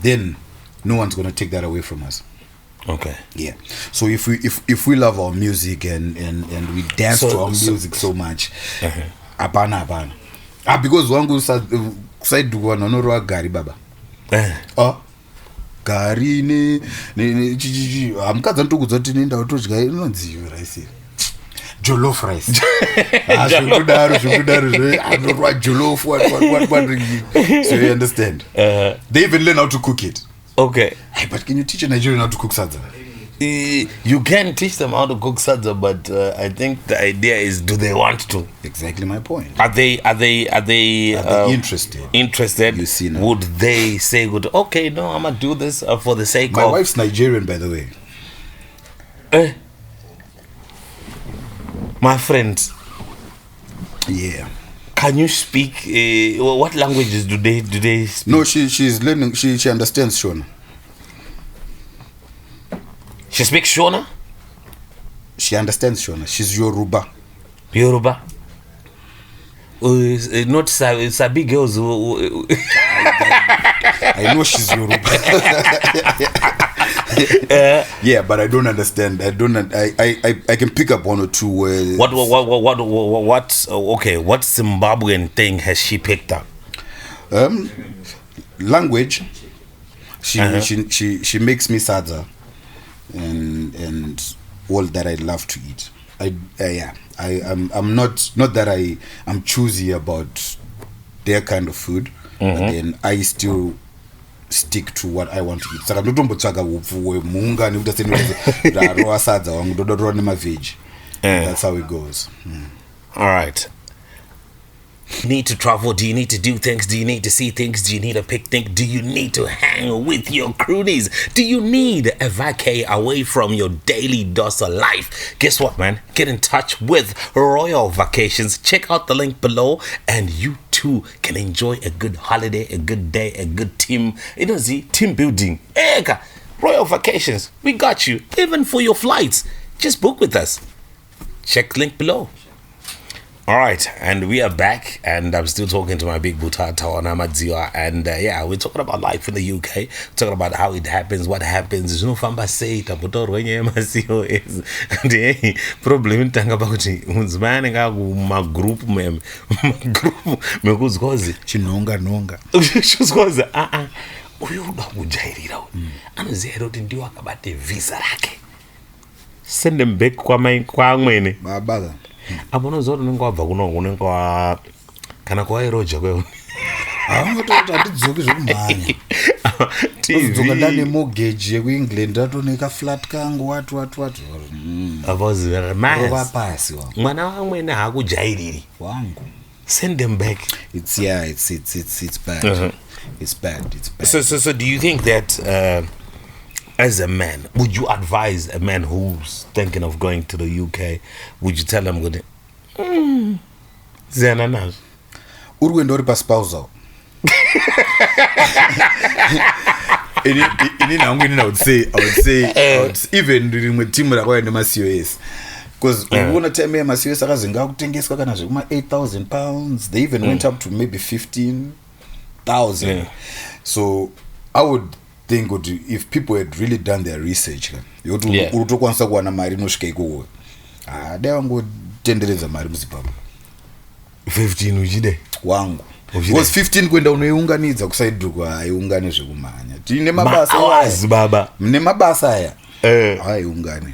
[SPEAKER 3] then no one's going to take that away from us.
[SPEAKER 1] Okay.
[SPEAKER 3] Yeah. So if we love our music and we dance to our music so much, abana. Because wangu side one no gari baba. Gari ne amkadza ntokudza kuti nenda utodya inonzi rice. Jollof rice. Jollof what. So you understand? They even learn how to cook it.
[SPEAKER 1] Okay.
[SPEAKER 3] Hey, but can you teach a Nigerian how to cook sadza?
[SPEAKER 1] You can teach them how to cook sadza, but I think the idea is, do they want to?
[SPEAKER 3] Exactly my point.
[SPEAKER 1] Are they
[SPEAKER 3] interested?
[SPEAKER 1] Interested?
[SPEAKER 3] You see now.
[SPEAKER 1] Would they say, "Good, okay, no, I'm gonna do this for the sake of"?
[SPEAKER 3] My wife's Nigerian, by the way.
[SPEAKER 1] My friend.
[SPEAKER 3] Yeah.
[SPEAKER 1] Can you speak? What languages do they speak?
[SPEAKER 3] No, she's learning. She understands Shona.
[SPEAKER 1] She speaks Shona?
[SPEAKER 3] She understands Shona. She's Yoruba.
[SPEAKER 1] Yoruba? Not Sabi girls.
[SPEAKER 3] I know she's Yoruba. Yeah, but I don't understand. I can pick up one or two words.
[SPEAKER 1] What Zimbabwean thing has she picked up? Language. She makes me sadza and all that I love to eat. I'm not that I'm choosy about their kind of food, but then I still stick to what I want to eat. Saka ndotombotsvaga upfu wemunga nekuti asendoa sadza wangu ndodorora nemaveg. That's how it goes. All right. You need to travel? Do you need to do things? Do you need to see things? Do you need a picnic? Do you need to hang with your cronies? Do you need a vacay away from your daily dose of life? Guess what, man? Get in touch with Royal Vacations. Check out the link below and you too can enjoy a good holiday, a good day, a good team. You know, see, team building. Ega, Royal Vacations, we got you. Even for your flights, just book with us. Check link below. All right, and we are back, and I'm still talking to my big buta, Taona Madziva, and yeah, we're talking about life in the UK, talking about how it happens, what happens. You know, famba say tabutor when you MSCO is the problem. Think about it. Who's manning my group, mem, group, me who's goes
[SPEAKER 3] Chinonga.
[SPEAKER 1] Who's goes uyuda kujairira anoziero kuti ndiwo akabate visa rake send them back kwa amwene
[SPEAKER 3] baba
[SPEAKER 1] abonozoro unenge wabva kunongo unenge wa kana kwairoja kwewe
[SPEAKER 3] haungototi handidzoki zvekumhanya todzoka ndane mortgage yekuengland atoneka flat kangu watu
[SPEAKER 1] avozirova
[SPEAKER 3] pasi
[SPEAKER 1] mwana wamwene haakujairiri
[SPEAKER 3] wangu
[SPEAKER 1] send them back.
[SPEAKER 3] It's bad. It's bad.
[SPEAKER 1] So do you think that as a man, would you advise a man who's thinking of going to the UK, would you tell him good Zenanas
[SPEAKER 3] urwendo uri paspousal I would say even rimwe team rakaenda maCOS because uona time maCOS akazinga kutengeswa kana zvekuma 8,000 pounds, they even went up to maybe 15,000. So I would think if people had really done their research urutokwanisa kuwana mari inosvika ikoko davangotenderedza mari muZimbabwe
[SPEAKER 1] 15 uchide
[SPEAKER 3] wangu because 15 kwenda unoiunganidza kusaidhuku haiungane zvekumhanya tine mabasa
[SPEAKER 1] hours baba
[SPEAKER 3] mne mabasa aya haiungane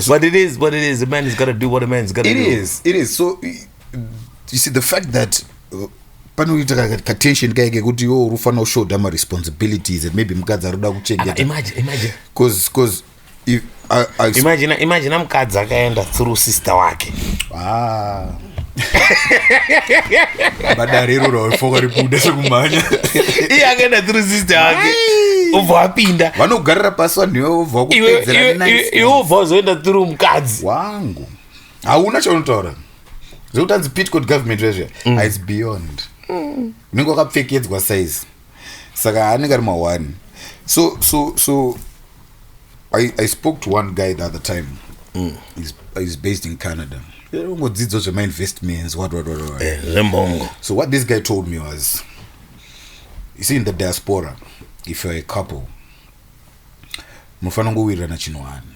[SPEAKER 1] but it is a man is got to do what a man's got to do.
[SPEAKER 3] It is so you see the fact that panoita katension kaike kuti yo urufana ushow dama responsibilities and maybe mukadzi aroda kuchengeta
[SPEAKER 1] imagine
[SPEAKER 3] because if
[SPEAKER 1] imagine amukadzi akaenda through sister wake
[SPEAKER 3] badarero rafoka ribuda sekumhanya
[SPEAKER 1] iye akaenda through sister wake ubva apinda
[SPEAKER 3] vanogarira pasi vanhu iwe ubva kupedzera
[SPEAKER 1] iwe ubva uzoenda through mukadzi
[SPEAKER 3] wangu hauna chaunotaura zvekuti hanzi pitcourt government rezve it's beyond unenge wakapfekedzwa size saka anenge ari ma1 so I spoke to one guy the other time. He's based in Canada. Investments, what. So what this guy told me was, you see, in the diaspora, if you're a couple, mufana ngowira na chinwani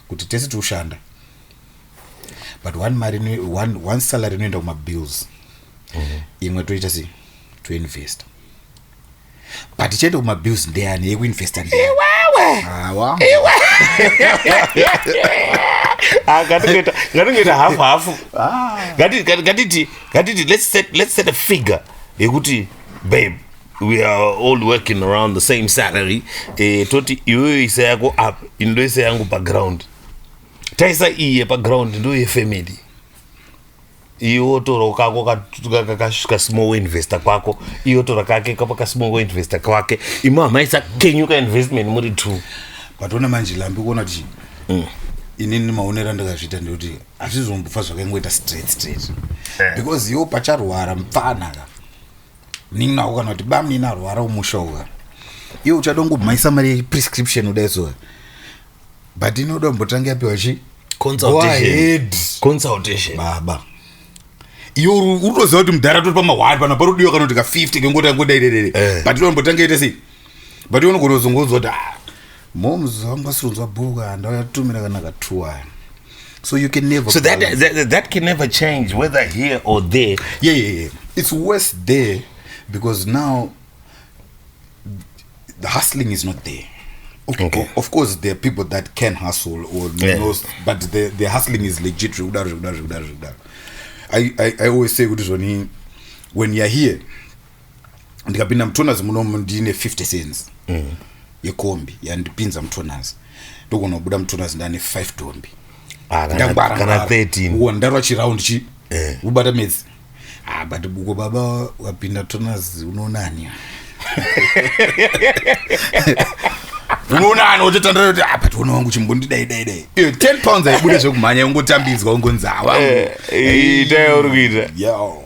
[SPEAKER 3] kuti tese tushanda, but one salary inoenda kuma bills, imwe toita si to invest, but ichenda kuma bills ndeyani yekuinvesta ndeyani
[SPEAKER 1] ngatongeta hafu ngatiti let's set a figure yekuti babe we are all working around the same salary toti iweyo isa yako up ndo isa yangu background taisa iye background ndo yefamily iyo tora kako ka small investor kwako iyo tora kake ka small investor kwake imama isa kenyuka investment muri 2
[SPEAKER 3] but una manje lambi kuona kuti inini maonera ndakazvita ndoti azvizombofa zvakangoita straight because yo pacharwara mfana ka nina kana kuti bam nina rwara umushowa iyo uchadongomhaisa mari prescription udaiso but inoda mbotanga yapiwa chi consultation baba iyo uroziva kuti mudhara tori pama1 pana parodiwa kana kuti ka50 kengota ngodai but inombotanga ite sei but unogorozongozwa kuti moms wangasirunzwa bhuka ndayatumira kana ka2 so you can never
[SPEAKER 1] that can never change whether here or there.
[SPEAKER 3] Yeah it's worse there because now the hustling is not there. Okay. Of course there are people that can hustle or but the hustling is legit. I always say when you're here ndikapinda mtonas munomu ndine 50 cents yekombi yandipinza mtonas ndogona kubuda mtonas ndane 5 dombi
[SPEAKER 1] kana 13
[SPEAKER 3] ndarwa chiround chi ubata medzi but buko baba wapinda tonas unonani unonani uchitandara kuti but una wangu chimbondi dai 10 pounds aibude zvekumhanya ungotambidzwa ungonzawa
[SPEAKER 1] itayo urikuita
[SPEAKER 3] yo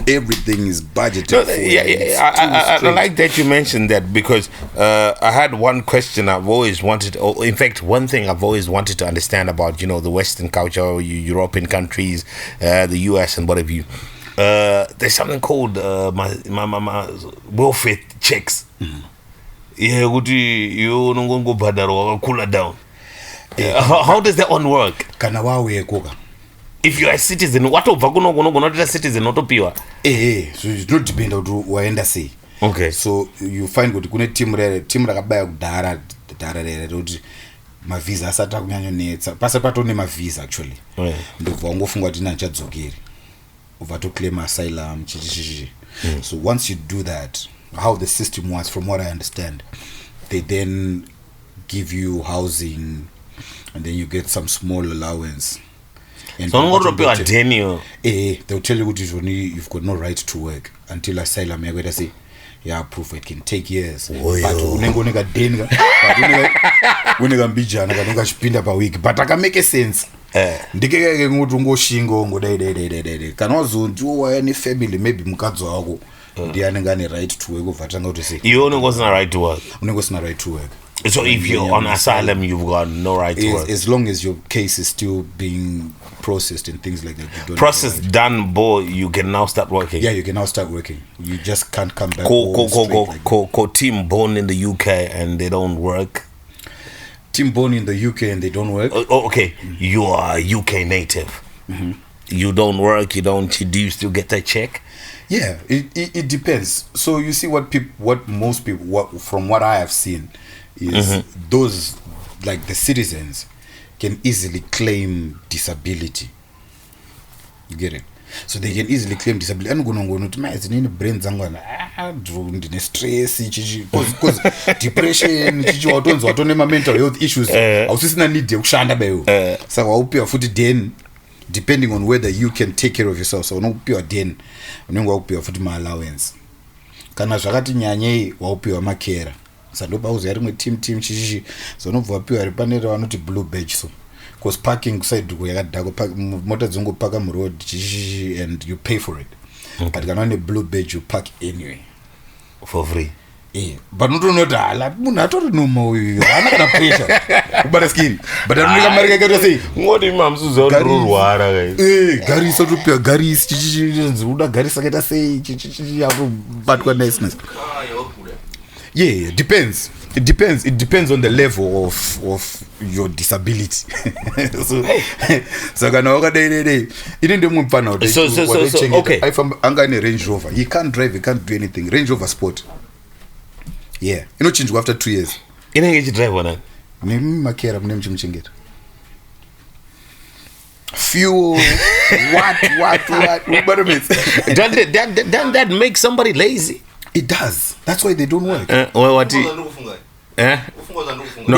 [SPEAKER 3] everything is budgeted
[SPEAKER 1] No,
[SPEAKER 3] for.
[SPEAKER 1] I like that you mentioned that because I had one question I've always wanted, or in fact, one thing I've always wanted to understand about, the Western culture, European countries, the US, and what have you. There's something called my welfare checks. Yeah, you go cool down. How does that one work? If you are a citizen, what of not a citizen, not a pure?
[SPEAKER 3] So it don't depend on what I say.
[SPEAKER 1] Okay.
[SPEAKER 3] So you find good kune team rakabaya kudhara kuti mavisa asati akunyanyonetsa pasa patone mavisa actually ndobva wangofunga kuti nachadzokeri ubva to claim asylum chichichichi. So once you do that, how the system works from what I understand, they then give you housing and then you get some small allowance. And
[SPEAKER 1] so they'll tell you you've got no right to work until asylum. You're going to say, yeah, proof it can take years. But but I can make a sense. Any family maybe mukadzi ndianenge right to work vatanga kuti say you only got no right to work.
[SPEAKER 3] Right to work.
[SPEAKER 1] So if you're on asylum, you've got no right to work.
[SPEAKER 3] As long as your case is still being processed and things like that. You don't
[SPEAKER 1] process done, boy, you can now start working.
[SPEAKER 3] Yeah, you can now start working. You just can't come back.
[SPEAKER 1] Team born in the UK and they don't work.
[SPEAKER 3] Team born in the UK and they don't work.
[SPEAKER 1] Okay, you are a UK native. You don't work. Do you still get that check?
[SPEAKER 3] Yeah, it depends. So you see what most people, from what I have seen, is those like the citizens can easily claim disability. You get it? So they can easily claim disability. And brain stress, because depression, mental health issues. So then, depending on whether you can take care of yourself, so no pure den, no pure for my allowance. Kana zvakati nyanyei waupiwa makera. Sandoba uzari team chichi. So no vapiwa ripanera vanoti blue badge so. Because parking side yakadhako mota dzongo park on road chichi and you pay for it. But kana one blue badge you park anyway
[SPEAKER 1] for free.
[SPEAKER 3] Yeah, but not ala munatori no more. Ana kana pressure. Ubara skin. But I don't think America can say.
[SPEAKER 1] Ngodi mamsuzo rurwara guys.
[SPEAKER 3] Gari so to gari chichi uda gari saketa say chichi yapo but kwa niceness. Yeah, it depends. It depends on the level of your disability. So kana wakadai ine mfano
[SPEAKER 1] okay.
[SPEAKER 3] If I'm in a Range Rover, he can't drive, he can't do anything. Range Rover Sport. Yeah, change after 2 years.
[SPEAKER 1] Inenge drive one.
[SPEAKER 3] Makera mchengeta. Fuel. What?
[SPEAKER 1] Doesn't that make somebody lazy?
[SPEAKER 3] It does. That's why they don't work.
[SPEAKER 1] What? No,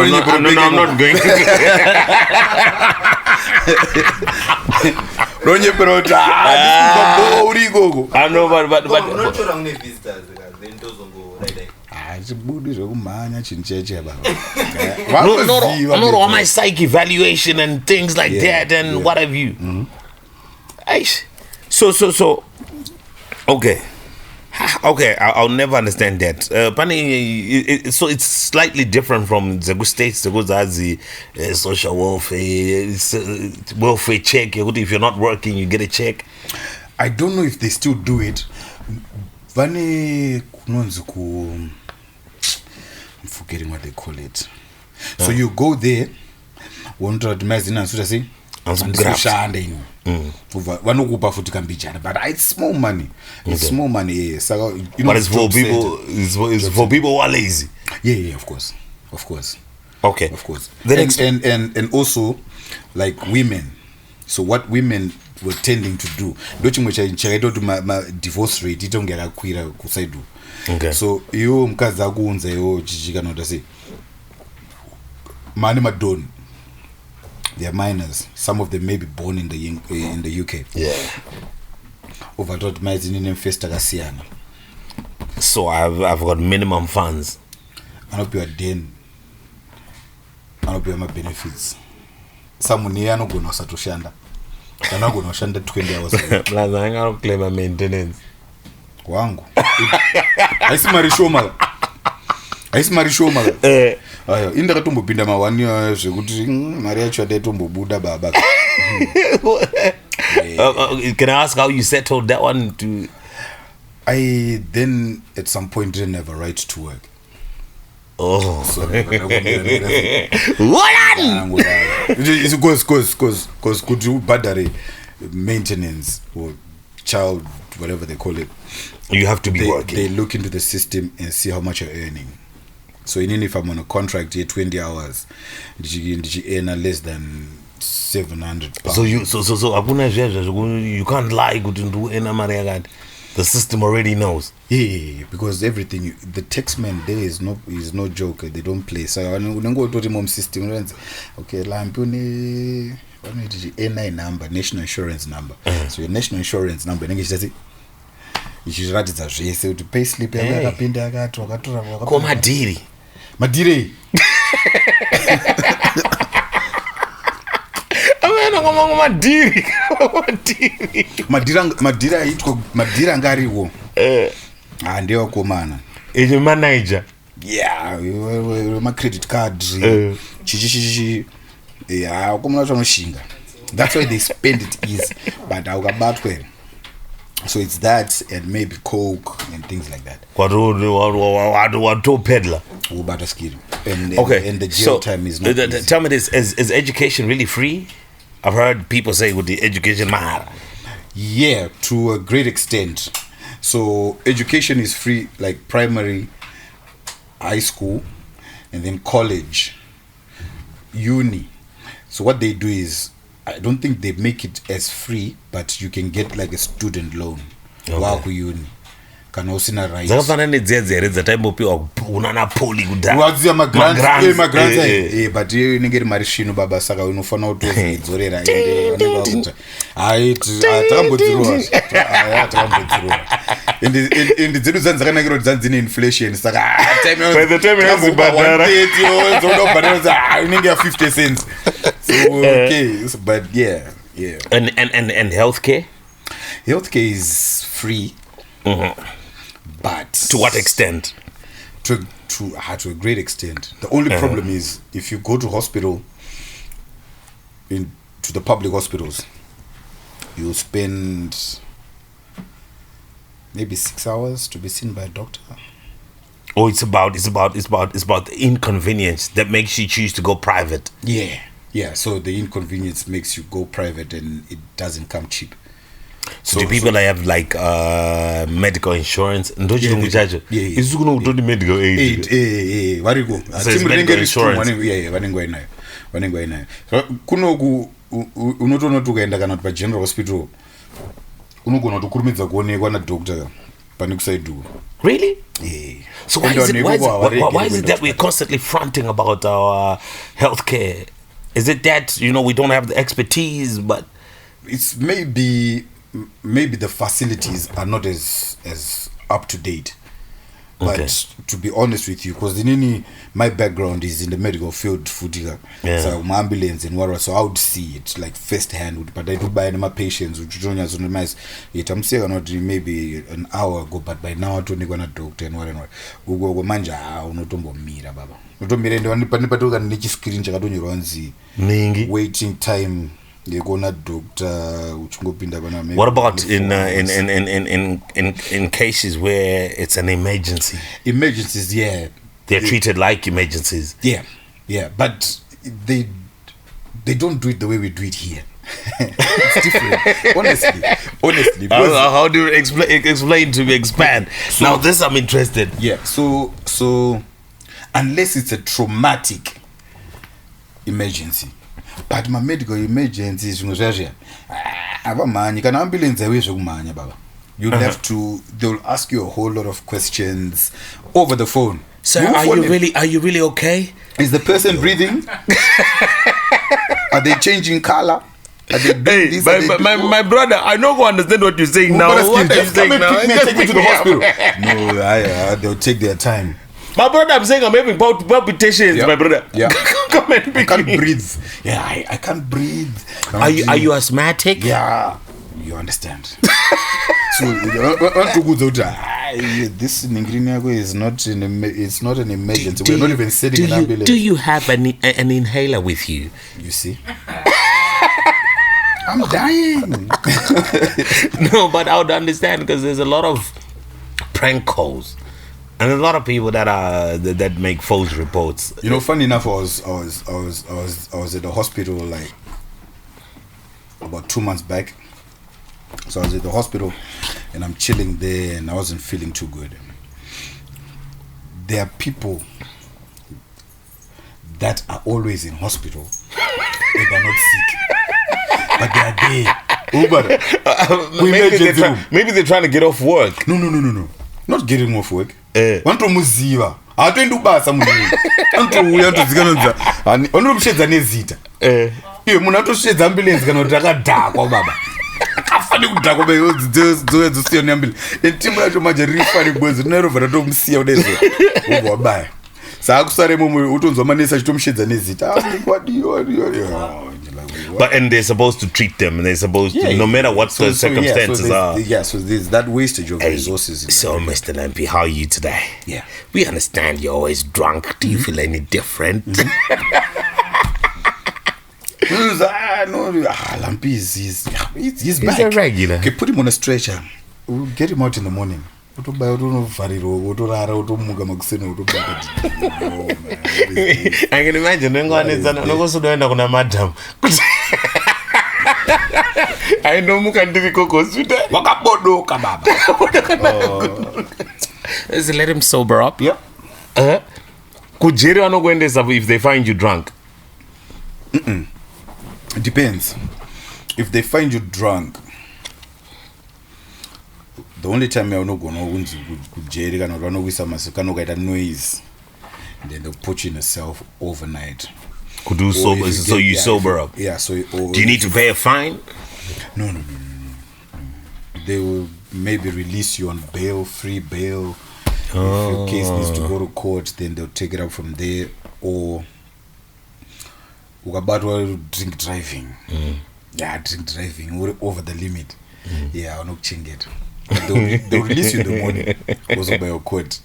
[SPEAKER 1] I'm not going. I know, but not all my psych evaluation and things like that and what have you. So okay, I'll never understand that. So it's slightly different from the states. The social welfare check. If you're not working, you get a check.
[SPEAKER 3] I don't know if they still do it. I'm forgetting what they call it. So you go there, want to imagine but it's small money. It's small money. So,
[SPEAKER 1] but it's for people. It's for people who are lazy.
[SPEAKER 3] Yeah, of course.
[SPEAKER 1] Okay,
[SPEAKER 3] of course. And also like women. So what women were tending to do, divorce rate itongera kwira kusaidu.
[SPEAKER 1] Okay.
[SPEAKER 3] So you mkazi akuunza yo chichikana utasi mani madon, they are minors. Some of them may be born in the UK.
[SPEAKER 1] Yeah.
[SPEAKER 3] Overtaught in festa kasiana.
[SPEAKER 1] So I've got minimum funds.
[SPEAKER 3] I hope you are den. I hope you have my benefits. Some near no go no satoshanda. I'm not going to shanda 20 hours.
[SPEAKER 1] Plus, I don't claim my maintenance.
[SPEAKER 3] wangu haisi mari shoma ayo indakatombopinda mawani zvekuti mari yacho adaitombobuda baba.
[SPEAKER 1] Can I ask how you settled that one?
[SPEAKER 3] I then at some point didn't have a right to work.
[SPEAKER 1] Oh,
[SPEAKER 3] So
[SPEAKER 1] what?
[SPEAKER 3] because could you badare maintenance or child, whatever they call it,
[SPEAKER 1] You have to be working.
[SPEAKER 3] they look into the system and see how much you're earning. So even if I'm on a contract here 20 hours, did you earn less than 700 pounds?
[SPEAKER 1] So you can't lie. The system already knows.
[SPEAKER 3] Yeah, because everything the taxman there is no joke. They don't play. So unengo to mom system. Okay, lampuni NI number, national insurance number. So your national insurance number ichiratidza zvese kuti pay slip yako yakapinda yakati wakatora
[SPEAKER 1] Komadiri.
[SPEAKER 3] Madire. Madira aitwa madira ngariwo. Ndio komana.
[SPEAKER 1] Is your manager?
[SPEAKER 3] Yeah, my credit card. Chichichichi. Yeah, komana chanoshinga. That's why they spend it easy. But aukabatwe. So it's that and maybe coke and things like that.
[SPEAKER 1] What peddler?
[SPEAKER 3] Okay, and the jail time is not easy.
[SPEAKER 1] Tell me this, is education really free? I've heard people say with the education mahara.
[SPEAKER 3] Yeah, to a great extent. So education is free, like primary, high school, and then college, uni. So what they do is, I don't think they make it as free, but you can get like a student loan. Waku uni. Kana usina rights.
[SPEAKER 1] Zakafana nedzedzere dzataimbopiwa unana poli kudhaya.
[SPEAKER 3] Wadzia magrants. But you ningeri mari shino baba saka unofana kutodzorera ende vanenge vakuta. Takambodzirowa. Ende dzedu dzanzakanakira dzanzine inflation saka
[SPEAKER 1] by the time you badara
[SPEAKER 3] zoda badara unenge 50 cents. So okay, but yeah.
[SPEAKER 1] And healthcare?
[SPEAKER 3] Healthcare is free. But
[SPEAKER 1] to what extent?
[SPEAKER 3] To a great extent. The only problem is if you go to hospital, to the public hospitals, you spend maybe 6 hours to be seen by a doctor.
[SPEAKER 1] Oh, it's about the inconvenience that makes you choose to go private.
[SPEAKER 3] Yeah. So the inconvenience makes you go private, and it doesn't come cheap.
[SPEAKER 1] So do people that have like medical insurance?
[SPEAKER 3] Yeah.
[SPEAKER 1] It's going to medical aid.
[SPEAKER 3] Varigo.
[SPEAKER 1] So it's medical insurance.
[SPEAKER 3] Vanenge vainayo. Kunoku unotoona kuti ukaenda kana pa general hospital unogona kukurumidza kuonekwa na doctor pane kusaidiwa.
[SPEAKER 1] Really?
[SPEAKER 3] Yeah.
[SPEAKER 1] So why is it that we're constantly fronting about our healthcare? Is it that we don't have the expertise, but
[SPEAKER 3] it's maybe the facilities are not as up to date. But to be honest with you, because my background is in the medical field, so my ambulance and whatever, so I would see it like firsthand. But I do buy my patients, which I'm saying not maybe an hour ago, but by now I don't go to doctor and whatever. Go manja unotombo mira baba. Unotomira ndo panipatoka screen chakatonyorwa waiting time.
[SPEAKER 1] What about in cases where it's an emergency?
[SPEAKER 3] Emergencies, yeah.
[SPEAKER 1] They're treated like emergencies.
[SPEAKER 3] Yeah. But they don't do it the way we do it here. It's different. Honestly.
[SPEAKER 1] How do you explain to me? Expand. So, now this I'm interested.
[SPEAKER 3] Yeah. So unless it's a traumatic emergency. But my medical emergencies, you'll have to. They'll ask you a whole lot of questions over the phone.
[SPEAKER 1] Sir, are you really okay?
[SPEAKER 3] Is the person breathing? Are they changing color? Are they doing this?
[SPEAKER 1] My brother, I don't understand what you're saying now. What are you saying now?
[SPEAKER 3] Take me to the hospital. No, they'll take their time.
[SPEAKER 1] My brother, I'm saying I'm having palpitations, my brother.
[SPEAKER 3] Yeah.
[SPEAKER 1] Come and
[SPEAKER 3] I can't breathe. Yeah, I can't breathe.
[SPEAKER 1] Are you asthmatic?
[SPEAKER 3] Yeah. You understand. this ningrini yako is not it's not an emergency. We're not even sending an ambulance.
[SPEAKER 1] Do you have an inhaler with you?
[SPEAKER 3] You see? I'm dying.
[SPEAKER 1] No, but I would understand because there's a lot of prank calls. And there's a lot of people that make false reports.
[SPEAKER 3] You know, funny enough, I was at the hospital like about 2 months back. So I was at the hospital and I'm chilling there and I wasn't feeling too good. There are people that are always in hospital and they're not sick, but they are there.
[SPEAKER 1] Maybe they're trying to get off work.
[SPEAKER 3] No. Not getting off work. Wanto muziva. Atoenda ubasa munhu. Anto uya tozikanonza. Onomushedza nezita. Iye munhu atoshedza ambulance kana kuti akadhakwa baba. Akafani kudhakwa bezo siyoni ambulance. Entimu yacho manje rifani bwezi rinerova ratomusiya udezo. Ubva wabaya. Saakusare mumwe utonzwa manesi achitomushedza nezita.
[SPEAKER 1] But and they're supposed to treat them, and they're supposed to, no matter what the circumstances are.
[SPEAKER 3] Yeah, so there's that wastage of resources.
[SPEAKER 1] So, Mr. Lampi, how are you today?
[SPEAKER 3] Yeah.
[SPEAKER 1] We understand you're always drunk. Do you feel any different?
[SPEAKER 3] Lampi he's back.
[SPEAKER 1] He's a regular.
[SPEAKER 3] Okay, put him on a stretcher. We'll get him out in the morning. I can
[SPEAKER 1] imagine madam. I know let's let him sober up.
[SPEAKER 3] Yep.
[SPEAKER 1] If they find you drunk.
[SPEAKER 3] It depends. If they find you drunk, the only time you're not going to jail and run away some get a noise, then they'll put you in a cell overnight.
[SPEAKER 1] Could do sober, so you sober up.
[SPEAKER 3] Yeah. So
[SPEAKER 1] do you need to pay a fine?
[SPEAKER 3] No. They will maybe release you on bail, free bail. If your case needs to go to court, then they'll take it up from there. Or drink driving. Yeah, drink driving. We're over the limit. Yeah, I'll not change it. They'll release you in the morning. Also by your court.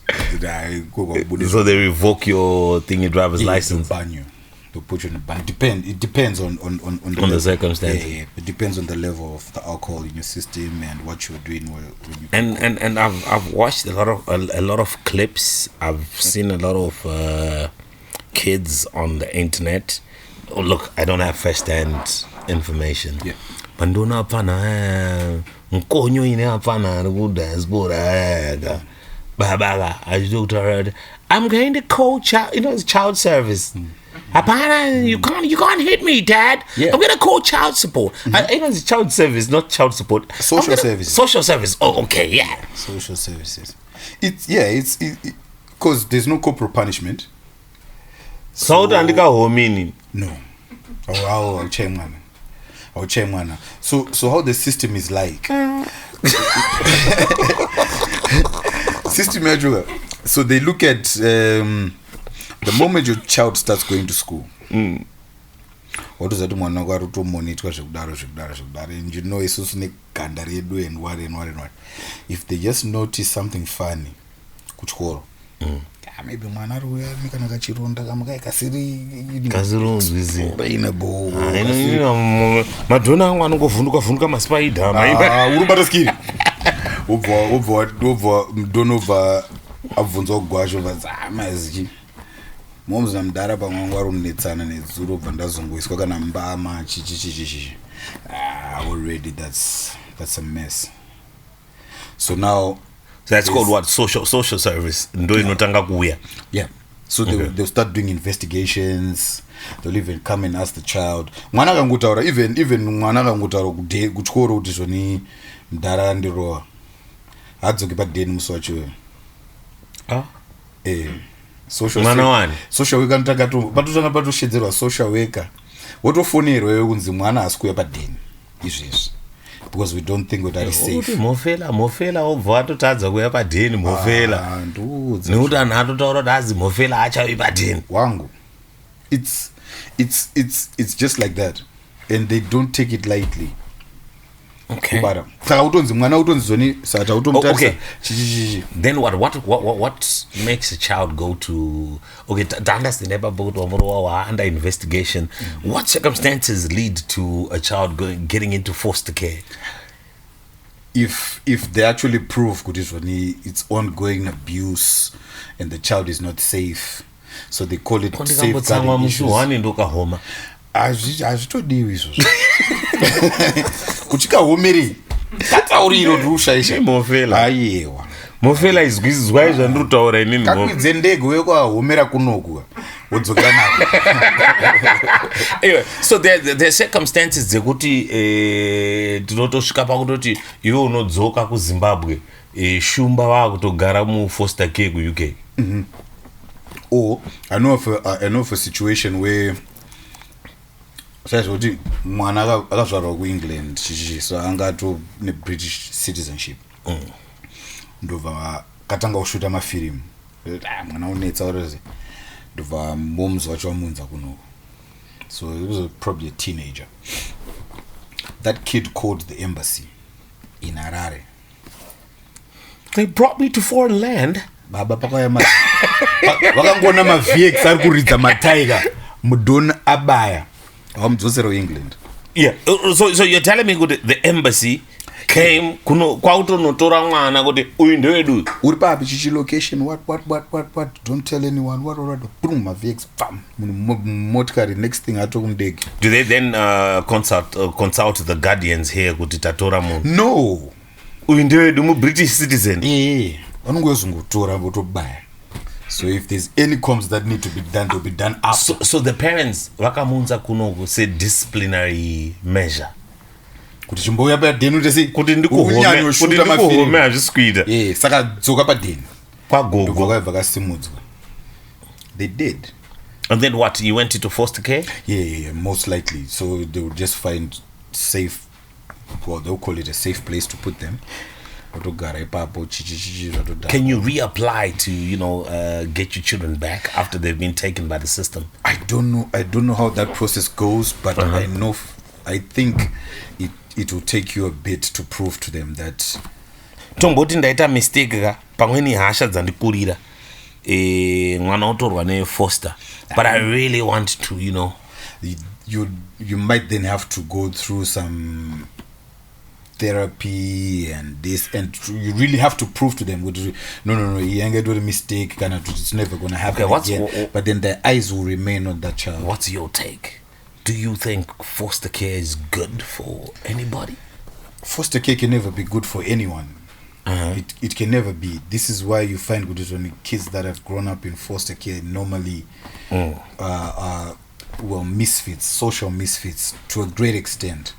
[SPEAKER 1] So they revoke your driver's license.
[SPEAKER 3] They'll ban you. They'll put you in a ban. It depends on
[SPEAKER 1] the circumstances.
[SPEAKER 3] Yeah. It depends on the level of the alcohol in your system and what you're doing when you
[SPEAKER 1] and I've watched a lot of clips. I've seen a lot of kids on the internet. Oh, look, I don't have first-hand information.
[SPEAKER 3] Yeah.
[SPEAKER 1] Bandona apana nkonyo ine apana ku diaspora baba I looked her. I'm going to call child service. Apana, you can't hit me, Dad.
[SPEAKER 3] Yeah.
[SPEAKER 1] I'm gonna call child support. It's child service, not child support.
[SPEAKER 3] Social service.
[SPEAKER 1] Social service. Oh, okay, yeah.
[SPEAKER 3] Social services. It's because there's no corporal punishment.
[SPEAKER 1] So meaning?
[SPEAKER 3] No. I'll chairman. So how the system is like? System. So they look at the moment your child starts going to school. What does that mean? And you know it's also and what. If they just notice something funny, maybe kachironda
[SPEAKER 1] madhona angu anongovhunduka maspider
[SPEAKER 3] urubata skiri ubva mdonobva abvunzwa kugwasho vazamazi moms namdara pamwe warunetsana nedzuro bva ndazongoiswa kana mbama chichichichichi already that's a mess. So now
[SPEAKER 1] that's called what? Social service.
[SPEAKER 3] Yeah. So they'll start doing investigations. They'll even come and ask the child. Mwana kangutaura even mwana kangutaura kuchikoro kuti zvoni mdara ndiroa. Hadzoke padeni muswacho. Social worker patotanga patoshedzerwa social worker. Wotofonerwa wewe kunzi mwana asikuya padeni. Izvezvi. Because we don't think that is safe.
[SPEAKER 1] Mofela obva atotadza kuya padeni mofela. Nekuti anhu atotaura kuti azi mofela achavi padeni.
[SPEAKER 3] Wangu. It's just like that. And they don't take it lightly.
[SPEAKER 1] Okay.
[SPEAKER 3] kubara saka utonzi mwana utonzi zoni saka utomutarisa
[SPEAKER 1] Then what makes a child go to to understand about under investigation? What circumstances lead to a child getting into foster care?
[SPEAKER 3] If they actually prove it's ongoing abuse and the child is not safe, so they call it safeguarding issues. Azvitodiwi izvozvo kuchikahomeri katauriro rushaisha aiwa
[SPEAKER 1] mofela izwizwa zvandiri kutaura inini
[SPEAKER 3] kakwidze ndege wekahomera kunoku wodzokera nako.
[SPEAKER 1] Anyway, so there circumstances dzekuti tinotosvika pakutoti iwe unodzoka kuZimbabwe shumba vakutogara mufoster care kuUK.
[SPEAKER 3] Or I know of a situation where kuti mwana akazvarwa kuEngland so angato neBritish citizenship ndobva katanga kushuta mafirimu mwana unetsa ureze ndobva moms vacho vamunza kunoko, so it was probably a teenager. That kid called the embassy in Harare.
[SPEAKER 1] They brought me to foreign land.
[SPEAKER 3] Baba pakaya vakangona mavx ari kuridza mataiga mudon abaya vamudzosero England.
[SPEAKER 1] Yeah, so you're telling me the embassy came kwautonotora mwana kuti uyu ndewedu
[SPEAKER 3] uri papi chichi location what don't tell anyone what boom mavx bam motikari next thing atomudege.
[SPEAKER 1] Do they then consult the guardians here kuti tatora munhu?
[SPEAKER 3] No,
[SPEAKER 1] uyu ndewedu muBritish citizen.
[SPEAKER 3] vanongozungutora votobaya. So if there's any comms that need to be done, they'll be done after.
[SPEAKER 1] So the parents vakamunza kunoku say disciplinary measure
[SPEAKER 3] kuti chimboya padeni utesi
[SPEAKER 1] kuti ndikuhome hazvisikuita
[SPEAKER 3] saka dzoka padeni
[SPEAKER 1] kwagogo
[SPEAKER 3] vakasimudzwa. They did.
[SPEAKER 1] And then what, you went into foster care?
[SPEAKER 3] Yeah, most likely. So they would just find safe, well, they'll call it a safe place to put them.
[SPEAKER 1] Can you reapply to get your children back after they've been taken by the system?
[SPEAKER 3] I don't know how that process goes, but I think it will take you a bit to prove to them that
[SPEAKER 1] tomboti ndaita mistake ka pamweni hasha dzandikurira mwana utorwa ne foster, but I really want to
[SPEAKER 3] you might then have to go through some therapy and this, and you really have to prove to them no he ain't gonna do a mistake, it's never gonna happen again. But then their eyes will remain on that child.
[SPEAKER 1] What's your take? Do you think foster care is good for anybody?
[SPEAKER 3] Foster care can never be good for anyone. It can never be. This is why you find kids that have grown up in foster care normally are misfits, social misfits to a great extent,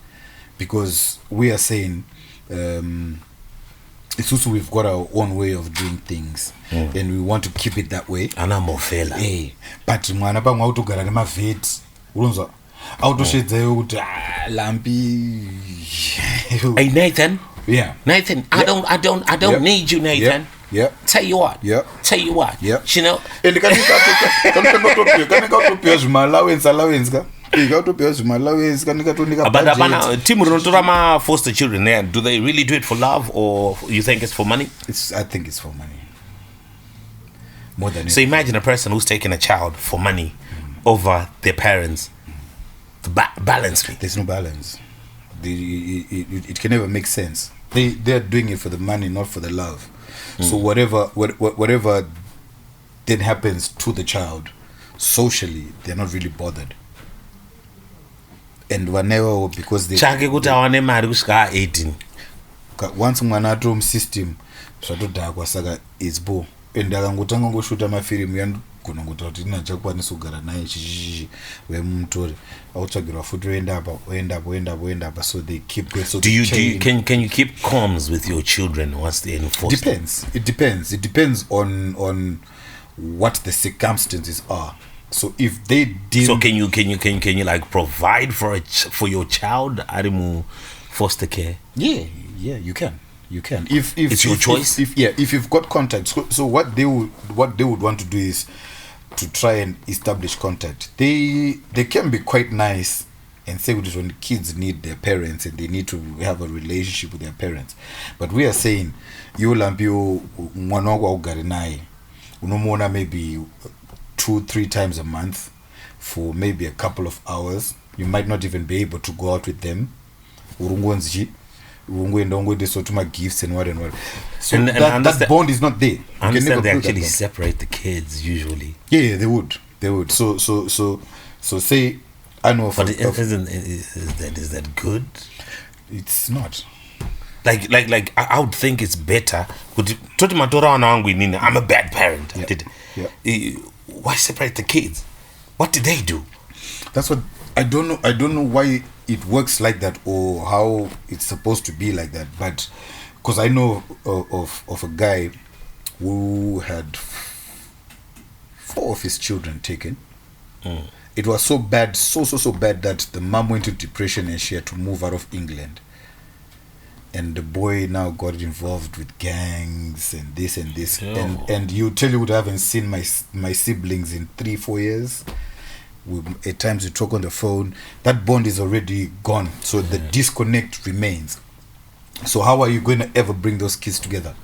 [SPEAKER 3] because we are saying it's also we've got our own way of doing things and we want to keep it that way.
[SPEAKER 1] Anamofela.
[SPEAKER 3] But mwana pamwe autogara nemavet unonzwa autoshedzayo kuti lampi.
[SPEAKER 1] Hey Nathan.
[SPEAKER 3] Yeah.
[SPEAKER 1] Nathan, I don't need you, Nathan.
[SPEAKER 3] Yeah.
[SPEAKER 1] Tell you what.
[SPEAKER 3] Yeah.
[SPEAKER 1] Tell you what.
[SPEAKER 3] Yeah.
[SPEAKER 1] You know.
[SPEAKER 3] And can
[SPEAKER 1] but team ma foster children there, do they really do it for love, or you think it's for money?
[SPEAKER 3] I think it's for money. More than
[SPEAKER 1] so imagine a person who's taking a child for money over their parents. The balance.
[SPEAKER 3] There's no balance. It can never make sense. They're doing it for the money, not for the love. So whatever then happens to the child socially, they're not really bothered. And whenever, because they
[SPEAKER 1] chake kuti awane mari kusvika 18
[SPEAKER 3] once mwana ato system zvatodhakwa saka it's bo and akangotanga ngoshuta mafirimu yanogona kuita kuti ndinachakwanisa kugara naye chichichi wemutori autsvagirwa futi oenda apa so they keep going. So
[SPEAKER 1] can you keep comms with your children once they're in foster?
[SPEAKER 3] It depends on what the circumstances are. So if they did,
[SPEAKER 1] so can you like provide for your child arimu foster care?
[SPEAKER 3] Yeah, you can. If
[SPEAKER 1] it's your choice.
[SPEAKER 3] If you've got contact. So what they would want to do is to try and establish contact. They can be quite nice and say it is when kids need their parents and they need to have a relationship with their parents. But we are saying you lampio mwana wako ugari naye unomona maybe 2-3 times a month for maybe a couple of hours. You might not even be able to go out with them. Urungonzi urungwenda so to my gifts and what. So and that bond is not there.
[SPEAKER 1] I understand they actually separate the kids usually.
[SPEAKER 3] Yeah, they would. So say I know.
[SPEAKER 1] But is that good?
[SPEAKER 3] It's not.
[SPEAKER 1] Like I would think it's better. I'm a bad parent.
[SPEAKER 3] Yeah.
[SPEAKER 1] Why separate the kids? What did they do?
[SPEAKER 3] That's what I don't know. I don't know why it works like that or how it's supposed to be like that. But because I know of a guy who had 4 of his children taken. It was so bad, so bad that the mom went into depression and she had to move out of England. And the boy now got involved with gangs and this and this.
[SPEAKER 1] Oh.
[SPEAKER 3] And you would haven't seen my siblings in 3-4 years. At times we talk on the phone. That bond is already gone. So the disconnect remains. So how are you going to ever bring those kids together?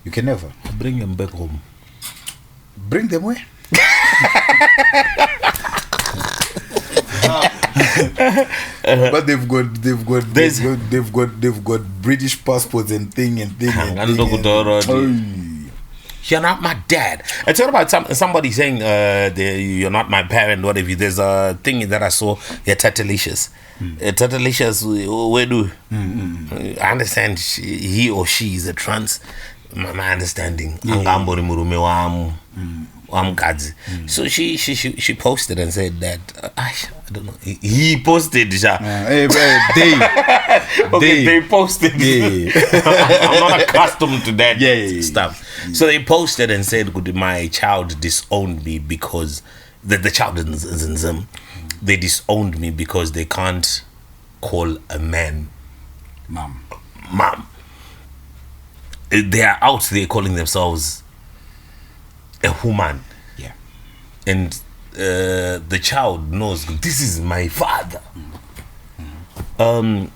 [SPEAKER 3] You can never.
[SPEAKER 1] Bring them back home.
[SPEAKER 3] Bring them where? But they've got British passports and thing.
[SPEAKER 1] You're not my dad. I talked about somebody saying you're not my parent. What if you? There's a thing that I saw. Yeah, Tatalicious. Tatalicious. Where do? I understand he or she is a trans. My understanding. So she posted and said that I don't know. He posted. They posted. I'm not accustomed to that stuff. So they posted and said, my child disowned me because the child is in Zim. They disowned me because they can't call a man mom. They are out there calling themselves a woman.
[SPEAKER 3] Yeah.
[SPEAKER 1] And the child knows this is my father. In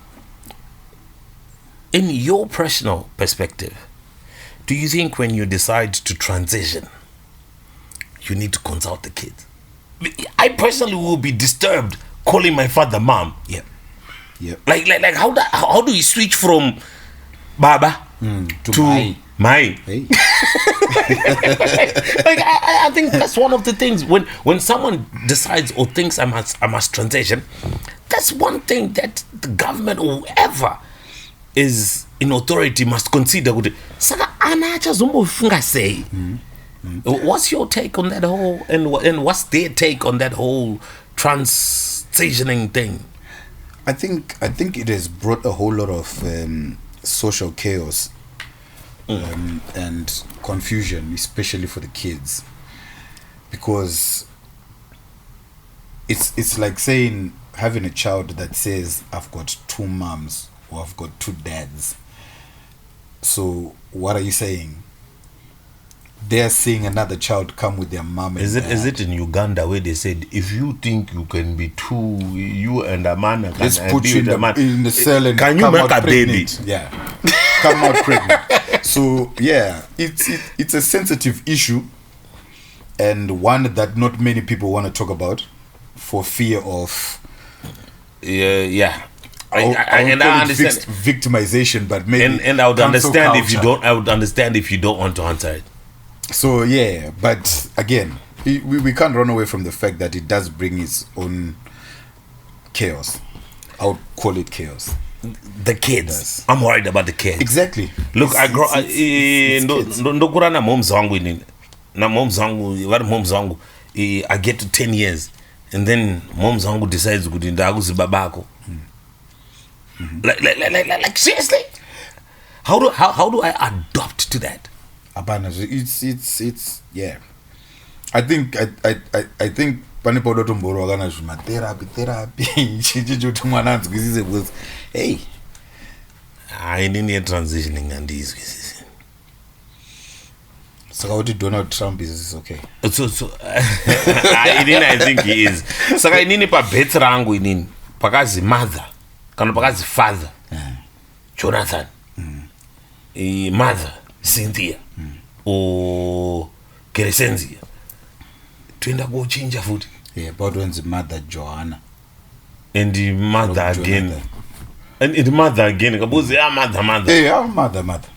[SPEAKER 1] your personal perspective, do you think when you decide to transition, you need to consult the kids? I personally will be disturbed calling my father mom.
[SPEAKER 3] Yeah.
[SPEAKER 1] Like how do you switch from Baba to my?
[SPEAKER 3] Hey.
[SPEAKER 1] I think that's one of the things when someone decides or thinks I must transition, that's one thing that the government or whoever is in authority must consider. What's your take on that whole and what's their take on that whole transitioning thing?
[SPEAKER 3] I think it has brought a whole lot of social chaos and confusion, especially for the kids, because it's like saying having a child that says I've got 2 moms or I've got 2 dads. So what are you saying? They're seeing another child come with their mom.
[SPEAKER 1] Is it in Uganda where they said if you think you can be 2, you and a man
[SPEAKER 3] let's put you in the cell and
[SPEAKER 1] can you make a baby?
[SPEAKER 3] Yeah, come out pregnant. So yeah, it's a sensitive issue and one that not many people want to talk about for fear of I understand victimization, but maybe
[SPEAKER 1] and I would understand if you don't. I would understand if you don't want to answer it.
[SPEAKER 3] So yeah, but again, we can't run away from the fact that it does bring its own chaos. I would call it chaos.
[SPEAKER 1] The kids. I'm worried about the kids.
[SPEAKER 3] Exactly.
[SPEAKER 1] Look, I grow. Ndokura na moms wangu ini. Na moms wangu, what moms wangu? I get to 10 years, and then moms wangu decides kuti ndakuzi babako. Like seriously, how do I adopt to that?
[SPEAKER 3] Abana, it's yeah. I think panipo doto mboro wakana shuma therapy chichicho tumwana anzikizise because hey,
[SPEAKER 1] I need transitioning and these.
[SPEAKER 3] So how did Donald Trump is okay?
[SPEAKER 1] So I think he is. So I need pa better rangu inini. pakazi mother kana pakazi father Jonathan mother Cynthia or Keresenzia toenda kuchinja futhi
[SPEAKER 3] but when's mother Joanna
[SPEAKER 1] and the mother again
[SPEAKER 3] Jonathan.
[SPEAKER 1] and the mother again kabuzi mother
[SPEAKER 3] mother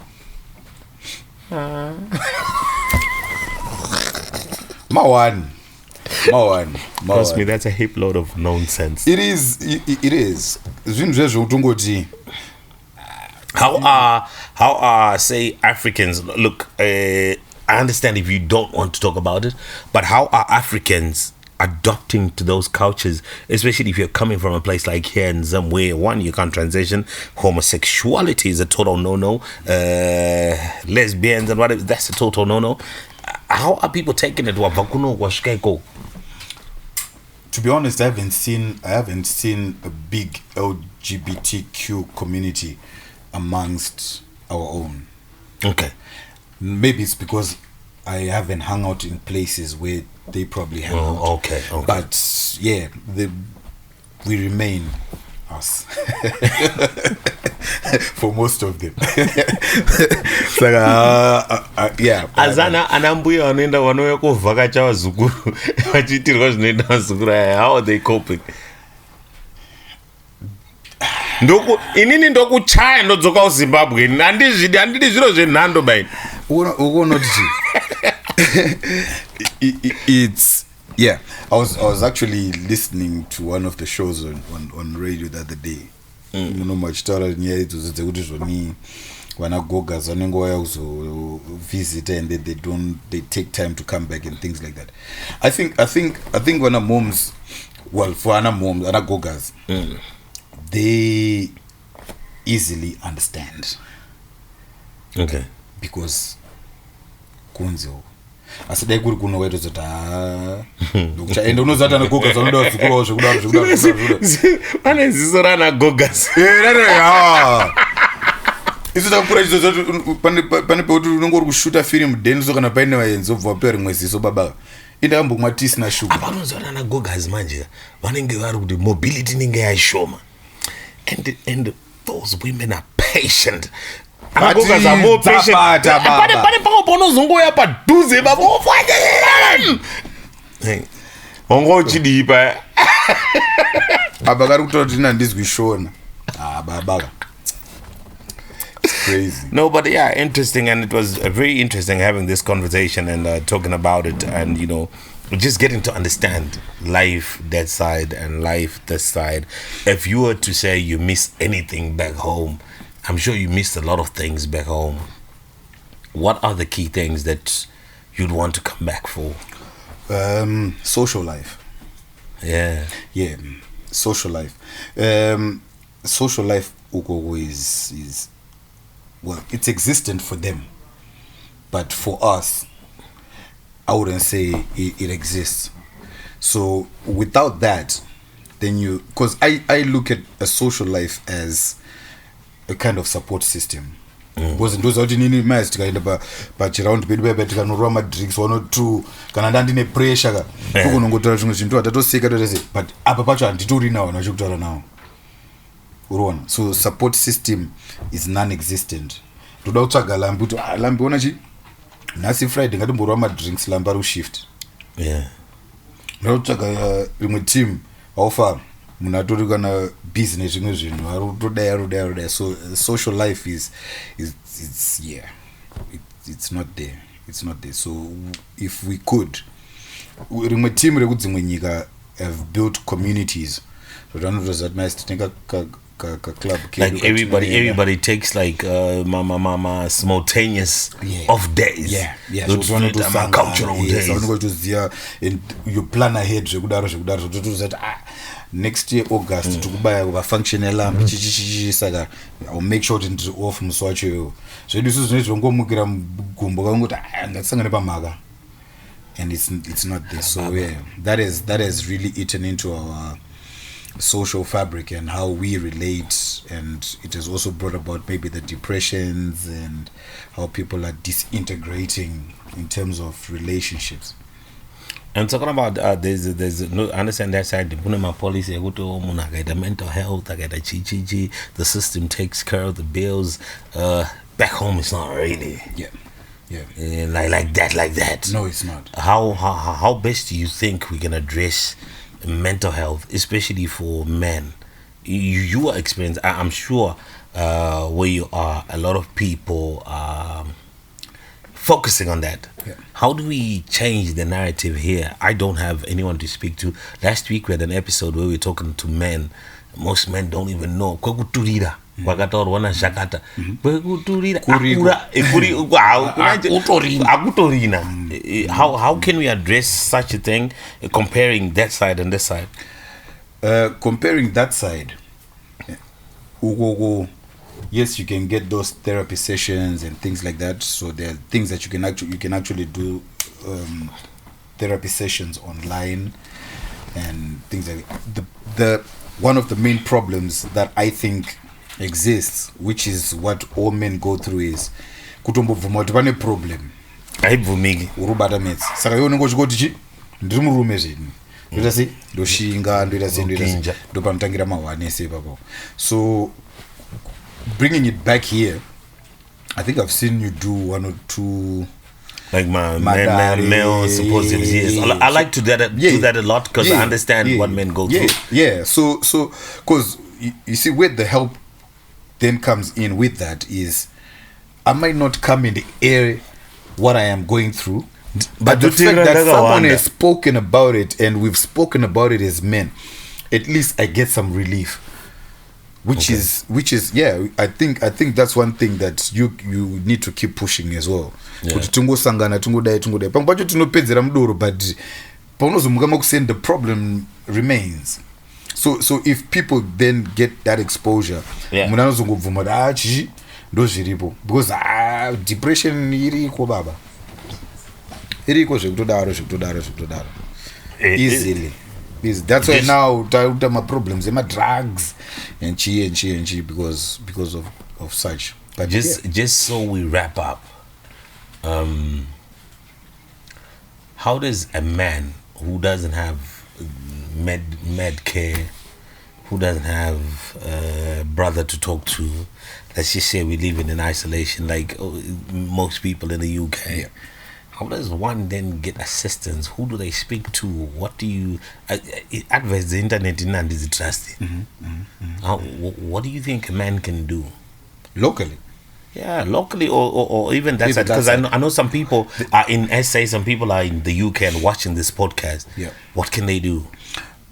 [SPEAKER 3] Mawan.
[SPEAKER 1] Trust me, that's a heap load of nonsense.
[SPEAKER 3] It is
[SPEAKER 1] How are say Africans, look, I understand if you don't want to talk about it, but how are Africans adopting to those cultures, especially if you're coming from a place like here in Zimbabwe? One, you can't transition. Homosexuality is a total no-no. Lesbians and whatever, that's a total no-no. How are people taking it?
[SPEAKER 3] To be honest, I haven't seen a big LGBTQ community amongst our own.
[SPEAKER 1] Okay.
[SPEAKER 3] Maybe it's because I haven't hung out in places where they probably hang out.
[SPEAKER 1] Okay.
[SPEAKER 3] But yeah, we remain us for most of them. It's like, yeah.
[SPEAKER 1] Azana anambuya wanaenda wanoya kuvhakacha vazukuru vachiitirwa zvinoenda vazukuru aya. How are they coping? Inini ndokuchaya ndodzoka kuZimbabwe. Handidi zviro zvenhando baini.
[SPEAKER 3] It's yeah. I was actually listening to one of the shows on radio the other day. Machitaura nyaya idzodzo dzekuti zvoni vanagogas vanenge vauya kuzovisit and they take time to come back and things like that. I think vana moms, well, for vana moms, vanagogas, they easily understand.
[SPEAKER 1] Okay.
[SPEAKER 3] Because kunzo asidai kuri kuno waito zoti ende unozati anagogas vanoda vazukuru zvekudaro
[SPEAKER 1] pane ziso raanagogas
[SPEAKER 3] isu takura chizoti pane pekuti unenge uri kushuta film then so kana paine vaenzi obva wapera rimwe ziso baba indambomwa tisina shuga
[SPEAKER 1] apanonzwa naanagogas manje vanenge vari kuti mobility inenge yashoma and those women are patient. Anagogas are more patient. Pane paunozongoya padhuze baba wangochidipa
[SPEAKER 3] baba kari kutaura kuti ina ndizwi shona baba. Crazy.
[SPEAKER 1] No, but yeah, interesting, and it was very interesting having this conversation and talking about it, and just getting to understand life that side and life this side. If you were to say you miss anything back home, I'm sure you missed a lot of things back home. What are the key things that you'd want to come back for?
[SPEAKER 3] Social life.
[SPEAKER 1] Yeah,
[SPEAKER 3] social life. Social life is well, it's existent for them, but for us, I wouldn't say it exists. So without that, then because I look at a social life as a kind of support system. Because ndoza kuti nini mazi tikaenda pachiround pedu paipa tikanorwa madrinks 1 or 2 kana ndandine pressure kukunongotaura zvimwe zvinhu hatatoseka totese but apa pacho handitori nawo nachokutaura nawo uroona. So support system is non-existent. Toda kutsvaga lambi kuti lambi ona chi nhasi Friday ngatimborwa madrinks lambi ari kushift. Ndoda kutsvaga rimwe team vaufara munhu atori kana business zvimwe zvinhu ari kutodai. So social life is it's not there. So if we could, rimwe team rekudzimwe nyika have built communities. So that nice to think club,
[SPEAKER 1] like everybody takes like simultaneous off days.
[SPEAKER 3] So one to some
[SPEAKER 1] cultural days.
[SPEAKER 3] So go to there and you plan ahead zvekudaro to that next year August tukubaya kuba functional saka I'll make sure to off muswacho. So this is not ngomukira mugumbo kanguti ngatsangane pamaka, and it's not there. So yeah, that has really eaten into our social fabric and how we relate, and it has also brought about maybe the depressions and how people are disintegrating in terms of relationships.
[SPEAKER 1] And talking about there's no, I understand that side. Put my policy. I go to home. I get the mental health. I get the chi. The system takes care of the bills. Back home, it's not really.
[SPEAKER 3] Yeah.
[SPEAKER 1] Like that.
[SPEAKER 3] No, it's not.
[SPEAKER 1] How best do you think we can address mental health, especially for men? You are experienced. I'm sure where you are, a lot of people focusing on that.
[SPEAKER 3] Yeah.
[SPEAKER 1] How do we change the narrative here? I don't have anyone to speak to. Last week we had an episode where we were talking to men. Most men don't even know. Kwekuturira. Kwakataurwa Shakata. Kwekuturira. Akutorina. How can we address such a thing, comparing that side and this side?
[SPEAKER 3] Comparing that side, yes, you can get those therapy sessions and things like that. So there are things that you can actually do therapy sessions online and things like that. The one of the main problems that I think exists, which is what all men go through, is kutombobvuma kuti pane problem.
[SPEAKER 1] Haibvumiki.
[SPEAKER 3] Urubata mets. Saka iwe unenge uchingoti chi ndiri murume zvinhu. Ndoita sei? Ndoshinga, ndoita sei? Ndopanotangira mahwane ese ipapo. So bringing it back here, I think I've seen you do one or two,
[SPEAKER 1] like my male symposiums. Yes, I like to do that a lot because I understand what men go through.
[SPEAKER 3] Yeah. So because you see where the help then comes in with that is, I might not come in the air what I am going through, but the fact that someone has spoken about it and we've spoken about it as men, at least I get some relief. Which is I think that's one thing that you need to keep pushing as well. Kuti tungosangana tungodai pamwe pacho tinopedzera mudoro, but paunozomuka makuseni the problem remains. So if people then get that exposure, munhu anozongobvuma chichi ndo zviripo, because depression iriko baba, iriko zvekutodaro easily. That's why now my problems, my drugs and chi because of such. But
[SPEAKER 1] just so we wrap up, how does a man who doesn't have med care, who doesn't have a brother to talk to, let's just say we live in isolation like most people in the UK, how does one then get assistance? Who do they speak to? What do you advise the internet in and is it trusted? What do you think a man can do
[SPEAKER 3] locally?
[SPEAKER 1] Yeah, locally or even that side, because I know some people are in SA, some people are in the UK and watching this podcast.
[SPEAKER 3] Yeah,
[SPEAKER 1] what can they do?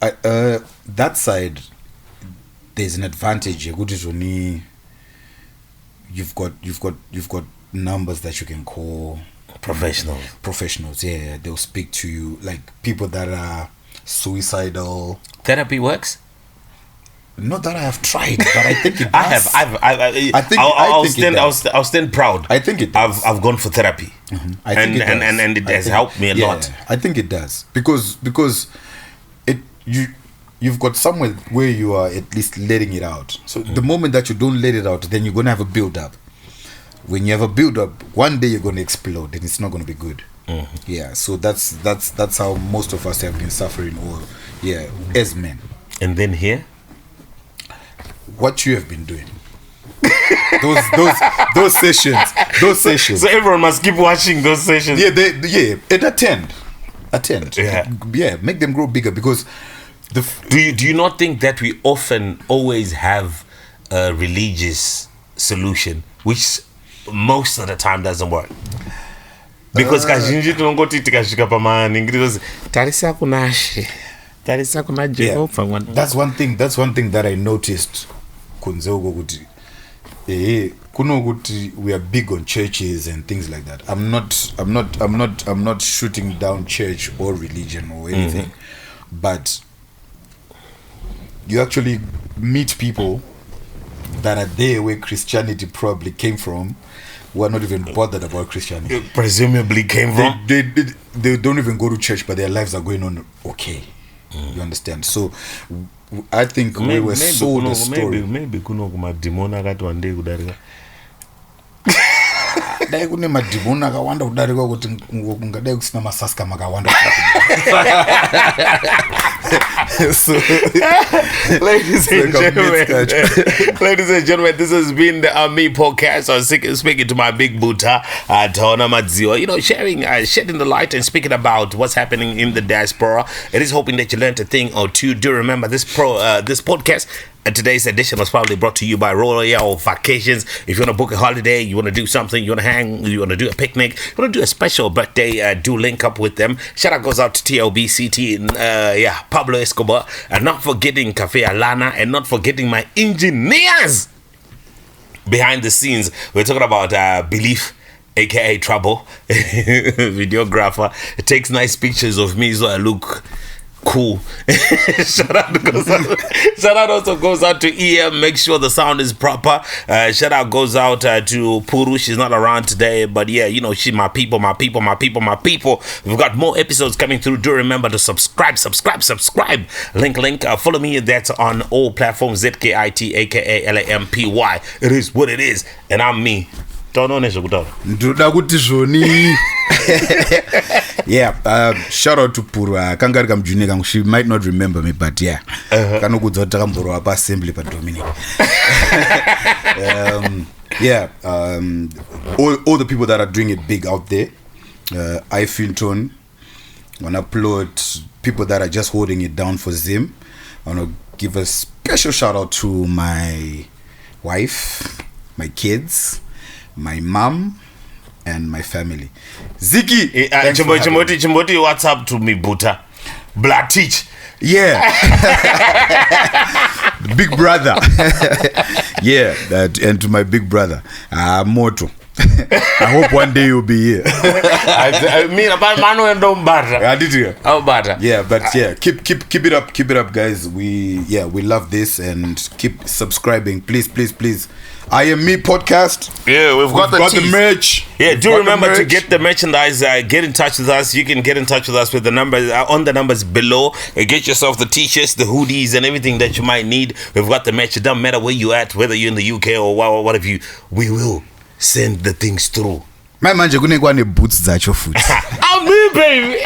[SPEAKER 3] That side, there's an advantage. You've got numbers that you can call. Professionals, yeah, they'll speak to you, like people that are suicidal.
[SPEAKER 1] Therapy works?
[SPEAKER 3] Not that I have tried, but I think it does.
[SPEAKER 1] I'll stand proud.
[SPEAKER 3] I think it does.
[SPEAKER 1] I've gone for therapy.
[SPEAKER 3] I think it does.
[SPEAKER 1] And it has helped me a lot.
[SPEAKER 3] I think it does because you've got somewhere where you are at least letting it out. So the moment that you don't let it out, then you're gonna have a build up. When you have a build up, one day you're going to explode and it's not going to be good. Yeah, so that's how most of us have been suffering, as men.
[SPEAKER 1] And then here,
[SPEAKER 3] what you have been doing, those sessions.
[SPEAKER 1] So everyone must keep watching those sessions.
[SPEAKER 3] And attend. Yeah, make them grow bigger, because
[SPEAKER 1] do you not think that we often always have a religious solution, which most of the time doesn't work? Because kazhinji tinongoti tikasvika pamaningirizo tarisa kuna She, tarisa kuna Jehovah.
[SPEAKER 3] That's one thing that I noticed kunzeuko kuti kuno kuti we are big on churches and things like that. I'm not shooting down church or religion or anything, but you actually meet people that are there where Christianity probably came from, who are not even bothered about Christianity.
[SPEAKER 1] Presumably came from.
[SPEAKER 3] They don't even go to church, but their lives are going on okay. You understand? So I think we were sold a story.
[SPEAKER 1] Maybe kuno kuma demon akati one day kudarika.
[SPEAKER 3] dai kune madhimoni akawanda kudarika kuti kungadai kusina masaska makawanda. So,
[SPEAKER 1] ladies and gentlemen, this has been the Me podcast. I was speaking to my big Buddha, Taona Madziva, you know, shedding the light and speaking about what's happening in the diaspora. It is hoping that you learned a thing or two. Do remember this podcast. Today's edition was probably brought to you by Royal Vacations. If you want to book a holiday, you want to do something, you want to hang, you want to do a picnic, you want to do a special birthday, do link up with them. Shout out goes out to TLBCT, Pablo Escobar, and not forgetting Cafe Alana, and not forgetting my engineers behind the scenes. We're talking about Belief, aka Trouble, videographer. It takes nice pictures of me so I look cool. Shout out also goes out to EM. Make sure the sound is proper. Shout out goes out to Puru. She's not around today, but yeah, you know, she my people. We've got more episodes coming through. Do remember to subscribe. Link. Follow me. That's on all platforms. ZKITAKALAMPY. It is what it is, and I'm me.
[SPEAKER 3] Ndoda kuti zvoni. Yeah, shout out to Purwa. Kangari kamjuni kangu. She might not remember me, but yeah. Kanokudza takamborwa pa assembly pa Dominic. All the people that are doing it big out there. I Finton. Wanna applaud people that are just holding it down for Zim. I wanna give a special shout out to my wife, my kids, my mom, and my family. Ziki,
[SPEAKER 1] Chimboti, what's up to me, Buta? Black teach.
[SPEAKER 3] Yeah. Big brother. Yeah, and to my big brother, Moto. I hope one day you'll be here.
[SPEAKER 1] I mean, about Manu and don't butter.
[SPEAKER 3] I did hear.
[SPEAKER 1] How butter?
[SPEAKER 3] Yeah, but yeah, keep it up, guys. We love this, and keep subscribing, please. I Am Me podcast.
[SPEAKER 1] Yeah, we've got the
[SPEAKER 3] merch.
[SPEAKER 1] Yeah, do remember to get the merchandise. Get in touch with us. You can get in touch with us with the numbers on the numbers below. Get yourself the t-shirts, the hoodies, and everything that you might need. We've got the merch. It doesn't matter where you at, whether you're in the UK or what have you. We will send the things through.
[SPEAKER 3] My manje kunekwa ne boots zacho futhi.
[SPEAKER 1] I'm me, baby.